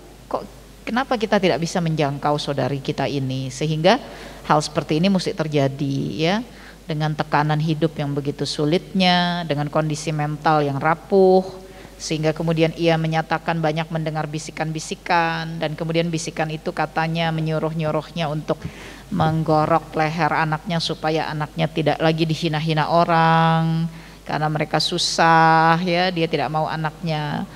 Kenapa kita tidak bisa menjangkau saudari kita ini, sehingga hal seperti ini mesti terjadi ya, dengan tekanan hidup yang begitu sulitnya, dengan kondisi mental yang rapuh, sehingga kemudian ia menyatakan banyak mendengar bisikan-bisikan, dan kemudian bisikan itu katanya menyuruh-nyuruhnya untuk menggorok leher anaknya supaya anaknya tidak lagi dihina-hina orang karena mereka susah ya, dia tidak mau anaknya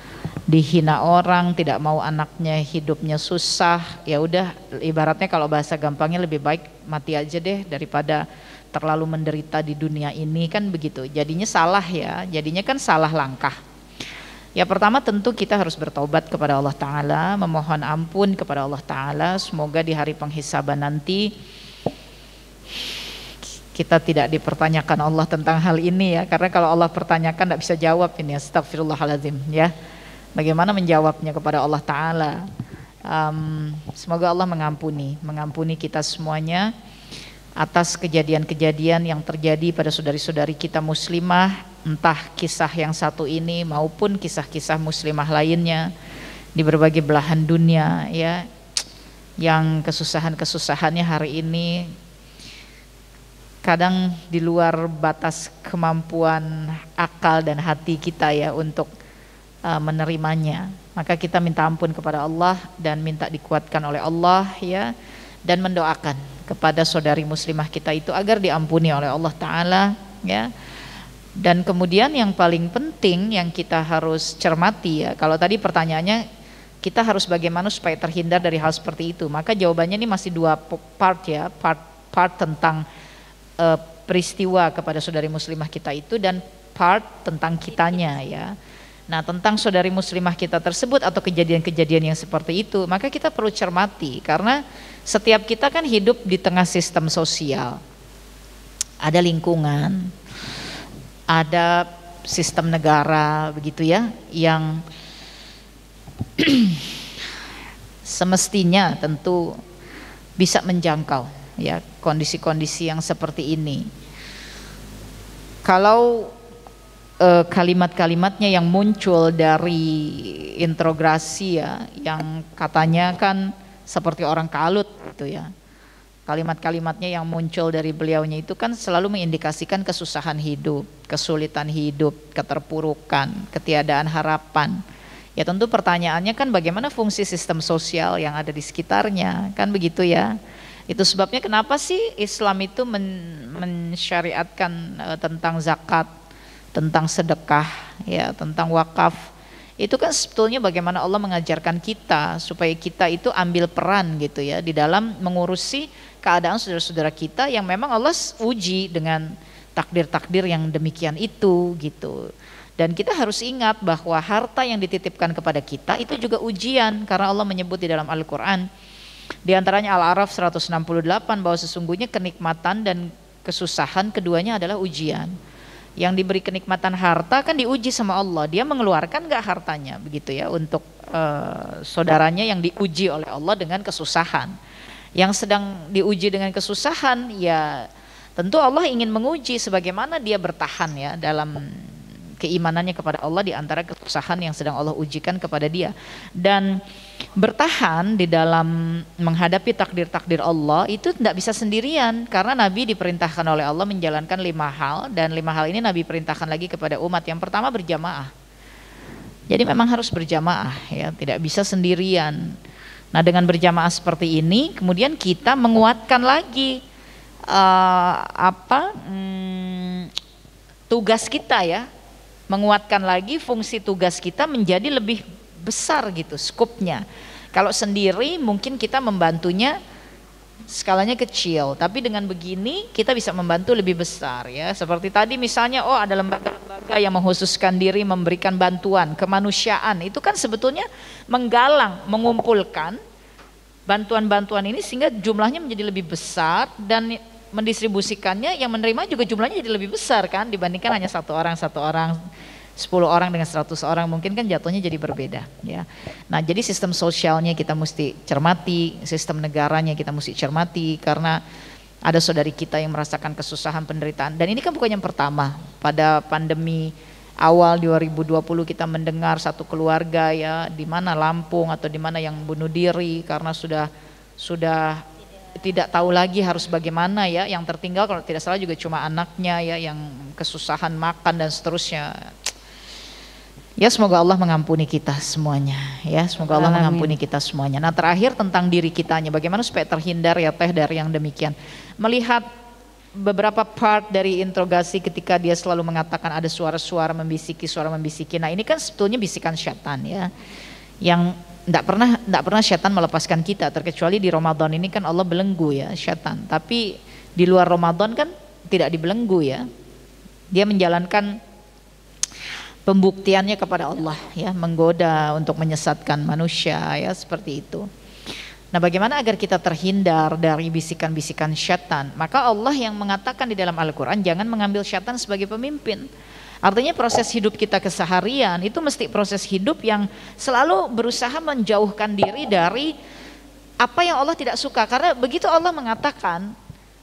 dihina orang, tidak mau anaknya hidupnya susah. Ya udah, ibaratnya kalau bahasa gampangnya lebih baik mati aja deh daripada terlalu menderita di dunia ini, kan begitu. Jadinya salah ya, jadinya kan salah langkah. Ya pertama tentu kita harus bertaubat kepada Allah Ta'ala, memohon ampun kepada Allah Ta'ala. Semoga di hari penghisaban nanti kita tidak dipertanyakan Allah tentang hal ini ya, karena kalau Allah pertanyakan tidak bisa jawab ini, astagfirullahaladzim ya. Bagaimana menjawabnya kepada Allah Ta'ala. Semoga Allah mengampuni kita semuanya atas kejadian-kejadian yang terjadi pada saudari-saudari kita muslimah, entah kisah yang satu ini maupun kisah-kisah muslimah lainnya di berbagai belahan dunia ya, yang kesusahannya hari ini kadang di luar batas kemampuan akal dan hati kita ya untuk menerimanya. Maka kita minta ampun kepada Allah dan minta dikuatkan oleh Allah ya, dan mendoakan kepada saudari muslimah kita itu agar diampuni oleh Allah Ta'ala ya. Dan kemudian yang paling penting yang kita harus cermati ya, kalau tadi pertanyaannya kita harus bagaimana supaya terhindar dari hal seperti itu, maka jawabannya ini masih dua part ya, part tentang peristiwa kepada saudari muslimah kita itu dan part tentang kitanya ya. Nah tentang saudari muslimah kita tersebut atau kejadian-kejadian yang seperti itu, maka kita perlu cermati karena setiap kita kan hidup di tengah sistem sosial, ada lingkungan, ada sistem negara begitu ya, yang semestinya tentu bisa menjangkau ya kondisi-kondisi yang seperti ini. Kalau kalimat-kalimatnya yang muncul dari integrasi ya, yang katanya kan seperti orang kalut gitu ya, kalimat-kalimatnya yang muncul dari beliaunya itu kan selalu mengindikasikan kesusahan hidup, kesulitan hidup, keterpurukan, ketiadaan harapan. Ya tentu pertanyaannya kan bagaimana fungsi sistem sosial yang ada di sekitarnya, kan begitu ya. Itu sebabnya kenapa sih Islam itu mensyariatkan tentang zakat, tentang sedekah, ya, tentang wakaf. Itu kan sebetulnya bagaimana Allah mengajarkan kita supaya kita itu ambil peran gitu ya di dalam mengurusi keadaan saudara-saudara kita yang memang Allah uji dengan takdir-takdir yang demikian itu gitu. Dan kita harus ingat bahwa harta yang dititipkan kepada kita itu juga ujian, karena Allah menyebut di dalam Al-Quran di antaranya Al-A'raf 168 bahwa sesungguhnya kenikmatan dan kesusahan keduanya adalah ujian. Yang diberi kenikmatan harta kan diuji sama Allah, dia mengeluarkan gak hartanya begitu ya untuk saudaranya yang diuji oleh Allah dengan kesusahan. Yang sedang diuji dengan kesusahan ya tentu Allah ingin menguji sebagaimana dia bertahan ya dalam keimanannya kepada Allah di antara kesusahan yang sedang Allah ujikan kepada dia. Dan bertahan di dalam menghadapi takdir-takdir Allah itu tidak bisa sendirian, karena Nabi diperintahkan oleh Allah menjalankan 5 hal, dan 5 hal ini Nabi perintahkan lagi kepada umat. Yang pertama berjamaah. Jadi memang harus berjamaah ya, tidak bisa sendirian. Nah dengan berjamaah seperti ini kemudian kita menguatkan lagi tugas kita ya, menguatkan lagi fungsi tugas kita menjadi lebih besar gitu skupnya. Kalau sendiri mungkin kita membantunya skalanya kecil, tapi dengan begini kita bisa membantu lebih besar ya. Seperti tadi misalnya ada lembaga-lembaga yang menghususkan diri memberikan bantuan kemanusiaan, itu kan sebetulnya menggalang, mengumpulkan bantuan-bantuan ini sehingga jumlahnya menjadi lebih besar, dan mendistribusikannya yang menerima juga jumlahnya jadi lebih besar kan, dibandingkan hanya satu orang 10 orang dengan 100 orang mungkin kan jatuhnya jadi berbeda ya. Nah jadi sistem sosialnya kita mesti cermati, sistem negaranya kita mesti cermati, karena ada saudari kita yang merasakan kesusahan, penderitaan, dan ini kan bukan yang pertama. Pada pandemi awal 2020 kita mendengar satu keluarga ya di mana Lampung atau di mana yang bunuh diri karena sudah tidak tahu lagi harus bagaimana ya. Yang tertinggal kalau tidak salah juga cuma anaknya ya yang kesusahan makan dan seterusnya. Ya semoga Allah mengampuni kita semuanya. Ya semoga Allah Amin. mengampuni kita semuanya. Nah terakhir tentang diri kitanya, bagaimana supaya terhindar ya teh dari yang demikian. Melihat beberapa part dari interogasi ketika dia selalu mengatakan ada suara-suara membisiki, suara membisiki. Nah ini kan sebetulnya bisikan syaitan ya, yang tidak pernah syaitan melepaskan kita, terkecuali di Ramadan ini kan Allah belenggu ya syaitan. Tapi di luar Ramadan kan tidak dibelenggu ya. Dia menjalankan pembuktiannya kepada Allah ya, menggoda untuk menyesatkan manusia ya, seperti itu. Nah bagaimana agar kita terhindar dari bisikan-bisikan syaitan? Maka Allah yang mengatakan di dalam Al-Quran, jangan mengambil syaitan sebagai pemimpin. Artinya proses hidup kita keseharian itu mesti proses hidup yang selalu berusaha menjauhkan diri dari apa yang Allah tidak suka. Karena begitu Allah mengatakan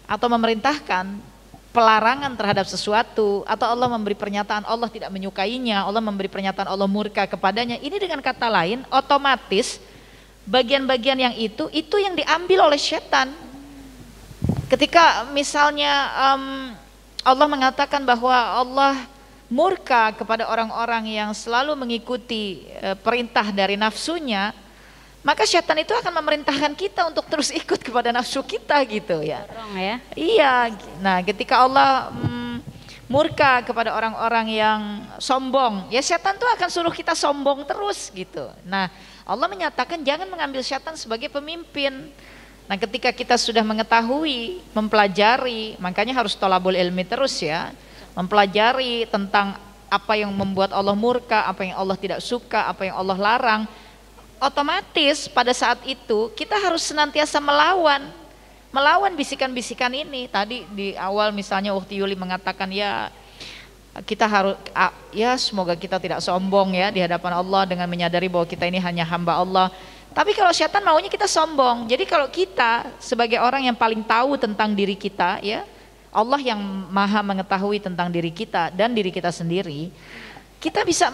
atau memerintahkan pelarangan terhadap sesuatu, atau Allah memberi pernyataan Allah tidak menyukainya, Allah memberi pernyataan Allah murka kepadanya, ini dengan kata lain otomatis bagian-bagian yang itu yang diambil oleh syaitan. Ketika misalnya Allah mengatakan bahwa Allah murka kepada orang-orang yang selalu mengikuti perintah dari nafsunya, maka syaitan itu akan memerintahkan kita untuk terus ikut kepada nafsu kita gitu ya. Dorong ya. Iya. Nah, ketika Allah murka kepada orang-orang yang sombong, ya syaitan tuh akan suruh kita sombong terus gitu. Nah, Allah menyatakan jangan mengambil syaitan sebagai pemimpin. Nah, ketika kita sudah mengetahui, mempelajari, makanya harus thalabul ilmi terus ya. Mempelajari tentang apa yang membuat Allah murka, apa yang Allah tidak suka, apa yang Allah larang. Otomatis pada saat itu kita harus senantiasa melawan bisikan-bisikan ini. Tadi di awal misalnya Ukhti Yuli mengatakan ya kita harus ya semoga kita tidak sombong ya di hadapan Allah dengan menyadari bahwa kita ini hanya hamba Allah. Tapi kalau syaitan maunya kita sombong. Jadi kalau kita sebagai orang yang paling tahu tentang diri kita ya, Allah yang maha mengetahui tentang diri kita dan diri kita sendiri, kita bisa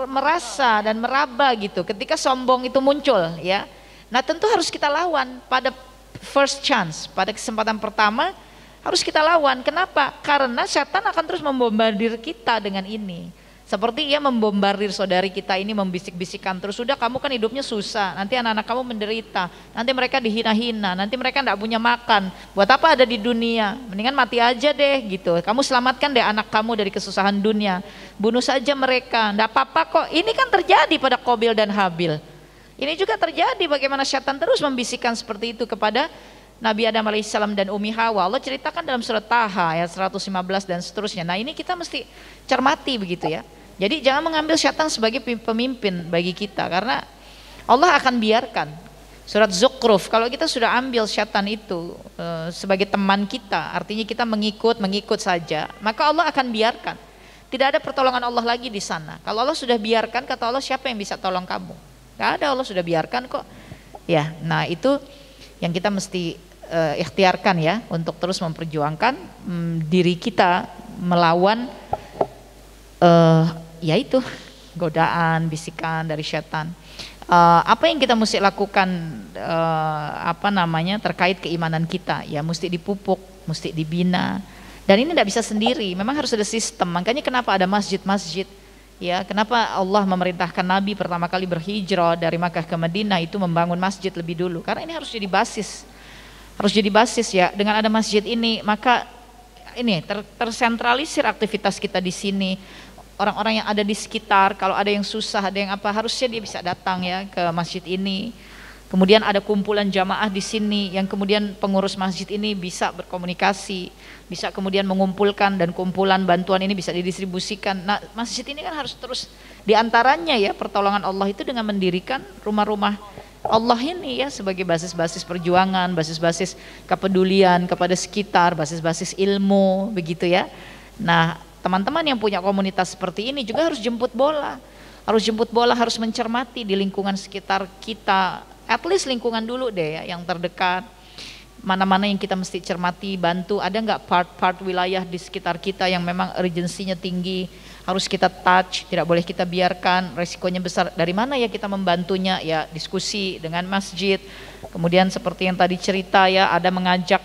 merasa dan meraba gitu ketika sombong itu muncul ya. Nah tentu harus kita lawan pada first chance, pada kesempatan pertama harus kita lawan. Kenapa? Karena setan akan terus membombardir kita dengan ini. Seperti ia membombardir saudari kita ini, membisik-bisikan terus, sudah kamu kan hidupnya susah, nanti anak-anak kamu menderita, nanti mereka dihina-hina, nanti mereka tidak punya makan, buat apa ada di dunia, mendingan mati aja deh gitu, kamu selamatkan deh anak kamu dari kesusahan dunia, bunuh saja mereka, tidak apa-apa kok. Ini kan terjadi pada Qabil dan Habil. Ini juga terjadi bagaimana syaitan terus membisikkan seperti itu kepada Nabi Adam alaihissalam dan Umi Hawa. Allah ceritakan dalam surat Taha ayat 115 dan seterusnya. Nah ini kita mesti cermati begitu ya. Jadi jangan mengambil syaitan sebagai pemimpin bagi kita, karena Allah akan biarkan. Surat Zukhruf, kalau kita sudah ambil syaitan itu sebagai teman kita, artinya kita mengikut saja, maka Allah akan biarkan. Tidak ada pertolongan Allah lagi di sana. Kalau Allah sudah biarkan, kata Allah, siapa yang bisa tolong kamu? Gak ada, Allah sudah biarkan kok. Ya, nah itu yang kita mesti ikhtiarkan ya, untuk terus memperjuangkan diri kita melawan yaitu godaan, bisikan dari syaitan. Apa yang kita mesti lakukan terkait keimanan kita ya, mesti dipupuk, mesti dibina, dan ini tidak bisa sendiri, memang harus ada sistem. Makanya kenapa ada masjid-masjid ya, kenapa Allah memerintahkan Nabi pertama kali berhijrah dari Makkah ke Madinah itu membangun masjid lebih dulu, karena ini harus jadi basis ya. Dengan ada masjid ini maka ini tersentralisir aktivitas kita di sini. Orang-orang yang ada di sekitar, kalau ada yang susah, ada yang apa, harusnya dia bisa datang ya ke masjid ini. Kemudian ada kumpulan jamaah di sini, yang kemudian pengurus masjid ini bisa berkomunikasi, bisa kemudian mengumpulkan, dan kumpulan bantuan ini bisa didistribusikan. Nah masjid ini kan harus terus diantaranya ya, pertolongan Allah itu dengan mendirikan rumah-rumah Allah ini ya, sebagai basis-basis perjuangan, basis-basis kepedulian kepada sekitar, basis-basis ilmu begitu ya. Nah teman-teman yang punya komunitas seperti ini juga harus jemput bola, harus mencermati di lingkungan sekitar kita, at least lingkungan dulu deh ya, yang terdekat. Mana-mana yang kita mesti cermati, bantu, ada nggak part-part wilayah di sekitar kita yang memang urgensinya tinggi, harus kita touch, tidak boleh kita biarkan, resikonya besar. Dari mana ya kita membantunya? Ya diskusi dengan masjid. Kemudian seperti yang tadi cerita ya, ada mengajak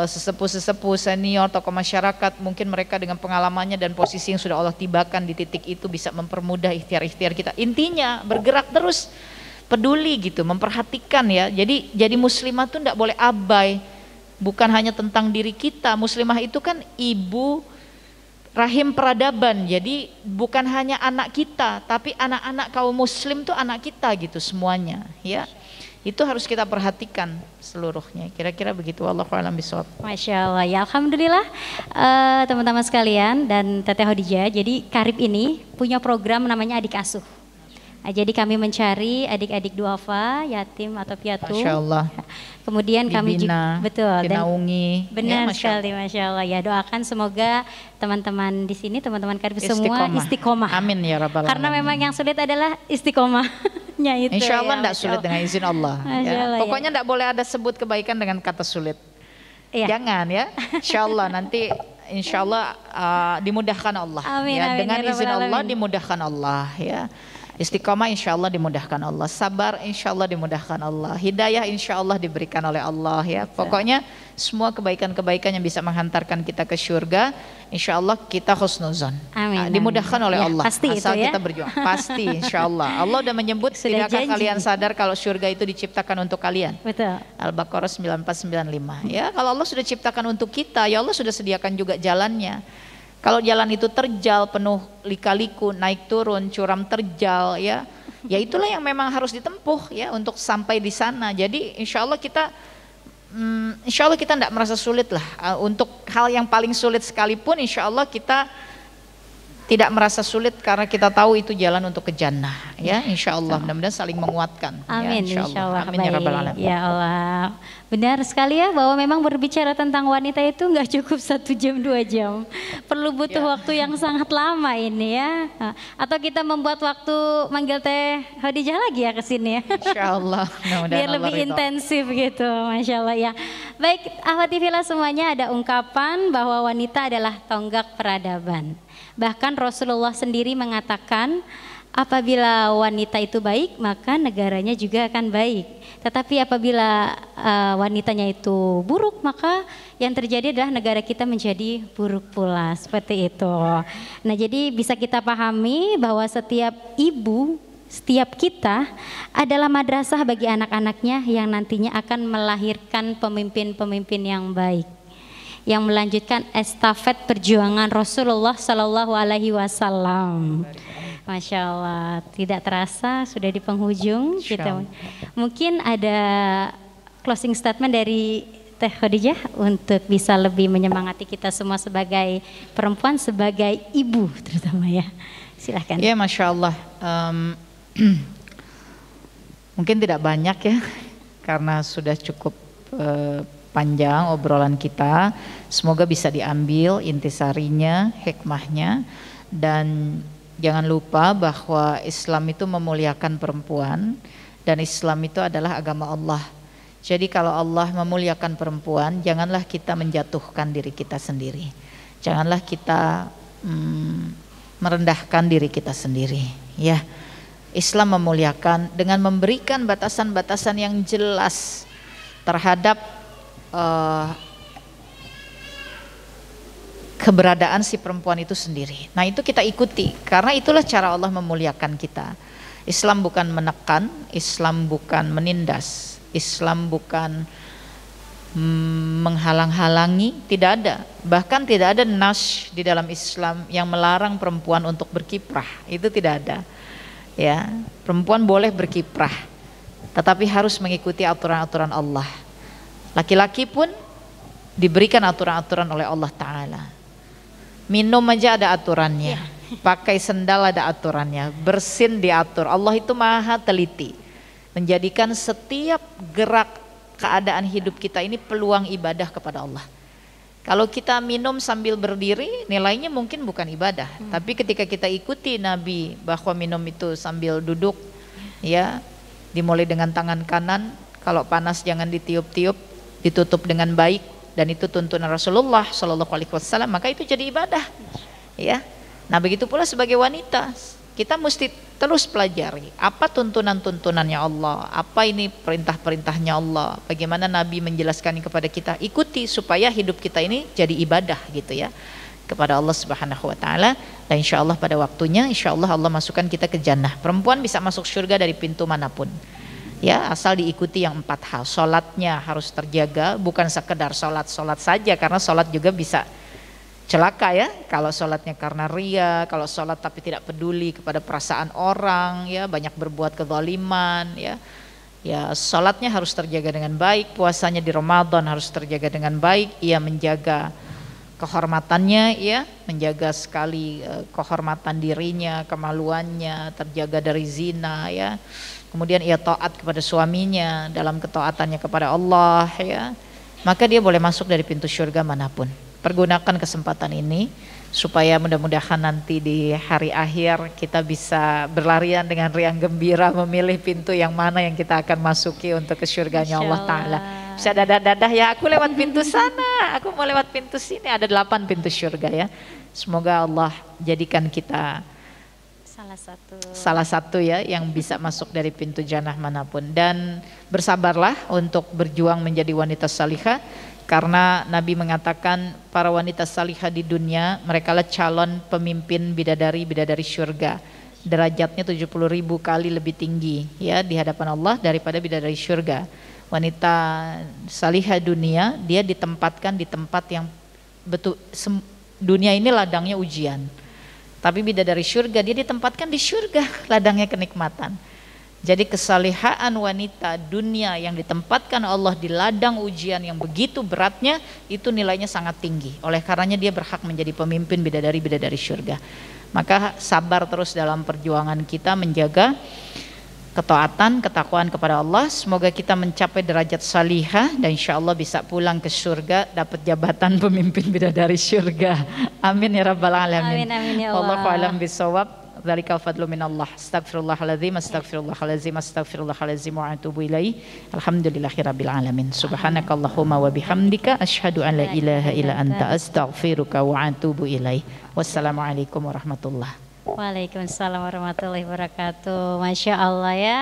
sesepuh-sesepuh senior, tokoh masyarakat, mungkin mereka dengan pengalamannya dan posisi yang sudah Allah tibakan di titik itu bisa mempermudah ikhtiar-ikhtiar kita. Intinya bergerak terus, peduli gitu, memperhatikan ya. Jadi muslimah tuh tidak boleh abai, bukan hanya tentang diri kita. Muslimah itu kan ibu rahim peradaban, jadi bukan hanya anak kita, tapi anak-anak kaum muslim tuh anak kita gitu semuanya ya. Itu harus kita perhatikan seluruhnya. Kira-kira begitu. Wallahu a'lam bishawab. Masya Allah ya, alhamdulillah teman-teman sekalian dan Teteh Khadijah. Jadi Karib ini punya program namanya Adik Asuh. Nah, jadi kami mencari adik-adik duafa, yatim atau piatu. Masya Allah. Kemudian kami juga betul dinaungi. Benar ya, sekali, Masya Allah ya. Doakan semoga teman-teman di sini, teman-teman Karib semua istiqomah. Amin ya rabbal alamin. Karena memang yang sulit adalah istiqomahnya itu. Insya Allah tidak ya, sulit dengan izin Allah. Ya. Allah, Pokoknya tidak boleh ada sebut kebaikan dengan kata sulit. Ya. Jangan ya. Insya Allah nanti insya Allah dimudahkan Allah. Amin, ya. amin, Dengan ya izin rabbal Allah alamin. dimudahkan Allah ya. Istiqomah insya Allah dimudahkan Allah, sabar insya Allah dimudahkan Allah, hidayah insya Allah diberikan oleh Allah ya. Pokoknya semua kebaikan-kebaikan yang bisa menghantarkan kita ke surga, insya Allah kita husnuzon. Dimudahkan oleh ya, Allah. Pasti asal itu ya. kita berjuang. Pasti insya Allah. Allah udah menyebut, Sudah tidakkah janji. kalian sadar kalau surga itu diciptakan untuk kalian? Betul. Al-Baqarah 9495. Ya, kalau Allah sudah ciptakan untuk kita, ya Allah sudah sediakan juga jalannya. Kalau jalan itu terjal, penuh lika-liku, naik turun, curam terjal, ya itulah yang memang harus ditempuh ya untuk sampai di sana. Jadi insya Allah kita tidak merasa sulit lah untuk hal yang paling sulit sekalipun. Insya Allah kita tidak merasa sulit karena kita tahu itu jalan untuk ke jannah ya. Insya Allah mudah-mudahan saling menguatkan. Amin Ya, insya Allah. Amin ya rabbal alamin. Ya Allah. Benar sekali ya bahwa memang berbicara tentang wanita itu nggak cukup 1 jam 2 jam. Perlu butuh waktu yang sangat lama ini ya. Atau kita membuat waktu manggil Teh Khadijah lagi ya ke sini ya. Insya Allah. Biar lebih intensif gitu. Masya Allah ya. Baik Ahwati Fillah semuanya, ada ungkapan bahwa wanita adalah tonggak peradaban. Bahkan Rasulullah sendiri mengatakan apabila wanita itu baik maka negaranya juga akan baik. Tetapi apabila wanitanya itu buruk maka yang terjadi adalah negara kita menjadi buruk pula. Seperti itu. Nah jadi bisa kita pahami bahwa setiap ibu, setiap kita adalah madrasah bagi anak-anaknya yang nantinya akan melahirkan pemimpin-pemimpin yang baik, yang melanjutkan estafet perjuangan Rasulullah Sallallahu Alaihi Wasallam. Masya Allah, tidak terasa sudah di penghujung kita. Mungkin ada closing statement dari Teh Khadijah untuk bisa lebih menyemangati kita semua sebagai perempuan, sebagai ibu terutama ya. Silahkan. Ya Masya Allah. Mungkin tidak banyak ya, karena sudah cukup panjang obrolan kita. Semoga bisa diambil intisarinya, hikmahnya, dan jangan lupa bahwa Islam itu memuliakan perempuan dan Islam itu adalah agama Allah. Jadi kalau Allah memuliakan perempuan, janganlah kita menjatuhkan diri kita sendiri. Janganlah kita merendahkan diri kita sendiri. Ya, Islam memuliakan dengan memberikan batasan-batasan yang jelas terhadap keberadaan si perempuan itu sendiri. Nah itu kita ikuti karena itulah cara Allah memuliakan kita. Islam bukan menekan, Islam bukan menindas, Islam bukan menghalang-halangi, tidak ada. Bahkan tidak ada nas di dalam Islam yang melarang perempuan untuk berkiprah, itu tidak ada. Ya, perempuan boleh berkiprah, tetapi harus mengikuti aturan-aturan Allah. Laki-laki pun diberikan aturan-aturan oleh Allah Ta'ala. Minum aja ada aturannya, pakai sendal ada aturannya, bersin diatur. Allah itu maha teliti, menjadikan setiap gerak keadaan hidup kita ini peluang ibadah kepada Allah. Kalau kita minum sambil berdiri, nilainya mungkin bukan ibadah. Tapi ketika kita ikuti Nabi bahwa minum itu sambil duduk, ya, dimulai dengan tangan kanan, kalau panas jangan ditiup-tiup, ditutup dengan baik, dan itu tuntunan Rasulullah Shallallahu Alaihi Wasallam, maka itu jadi ibadah. Ya, nah begitu pula sebagai wanita, Kita mesti terus pelajari apa tuntunan-tuntunannya Allah, apa ini perintah-perintahnya Allah, bagaimana Nabi menjelaskan kepada kita, ikuti supaya hidup kita ini jadi ibadah gitu ya kepada Allah Subhanahu wa taala. Dan insya Allah pada waktunya insya Allah Allah masukkan kita ke jannah. Perempuan bisa masuk surga dari pintu manapun. Ya, asal diikuti yang 4 hal. Salatnya harus terjaga, bukan sekedar salat saja, karena salat juga bisa celaka ya, kalau sholatnya karena ria, kalau sholat tapi tidak peduli kepada perasaan orang, ya banyak berbuat kezaliman, ya sholatnya harus terjaga dengan baik, puasanya di Ramadan harus terjaga dengan baik, ia menjaga kehormatannya, ya menjaga sekali kehormatan dirinya, kemaluannya, terjaga dari zina, ya kemudian ia taat kepada suaminya dalam ketaatannya kepada Allah, ya maka dia boleh masuk dari pintu surga manapun. Pergunakan kesempatan ini supaya mudah-mudahan nanti di hari akhir kita bisa berlarian dengan riang gembira memilih pintu yang mana yang kita akan masuki untuk ke surganya Allah Ta'ala. Bisa dadah-dadah ya, aku lewat pintu sana, aku mau lewat pintu sini, ada 8 pintu surga ya. Semoga Allah jadikan kita salah satu ya yang bisa masuk dari pintu jannah manapun. Dan bersabarlah untuk berjuang menjadi wanita salihah. Karena Nabi mengatakan para wanita salihah di dunia mereka lah calon pemimpin bidadari surga. Derajatnya 70.000 kali lebih tinggi ya di hadapan Allah daripada bidadari surga. Wanita salihah dunia dia ditempatkan di tempat yang betul, dunia ini ladangnya ujian. Tapi bidadari surga dia ditempatkan di surga, ladangnya kenikmatan. Jadi kesalihaan wanita dunia yang ditempatkan Allah di ladang ujian yang begitu beratnya itu nilainya sangat tinggi. Oleh karenanya dia berhak menjadi pemimpin bidadari surga. Maka sabar terus dalam perjuangan kita menjaga ketaatan, ketakwaan kepada Allah. Semoga kita mencapai derajat salihah dan insya Allah bisa pulang ke surga dapat jabatan pemimpin bidadari surga. Amin ya rabbal alamin. Amin amin ya Allah. Wallahu a'lam bishawab. Dzalika fadlu minallah. Astaghfirullahaladzim, astaghfirullahaladzim, astaghfirullahaladzim wa atubu ilaih. Alhamdulillahirabbil alamin. Subhanakallahumma wa bihamdika asyhadu an la ilaha illa anta astaghfiruka wa atubu ilaih. Wassalamualaikum warahmatullahi. Waalaikumsalam warahmatullahi wabarakatuh. Masya Allah ya.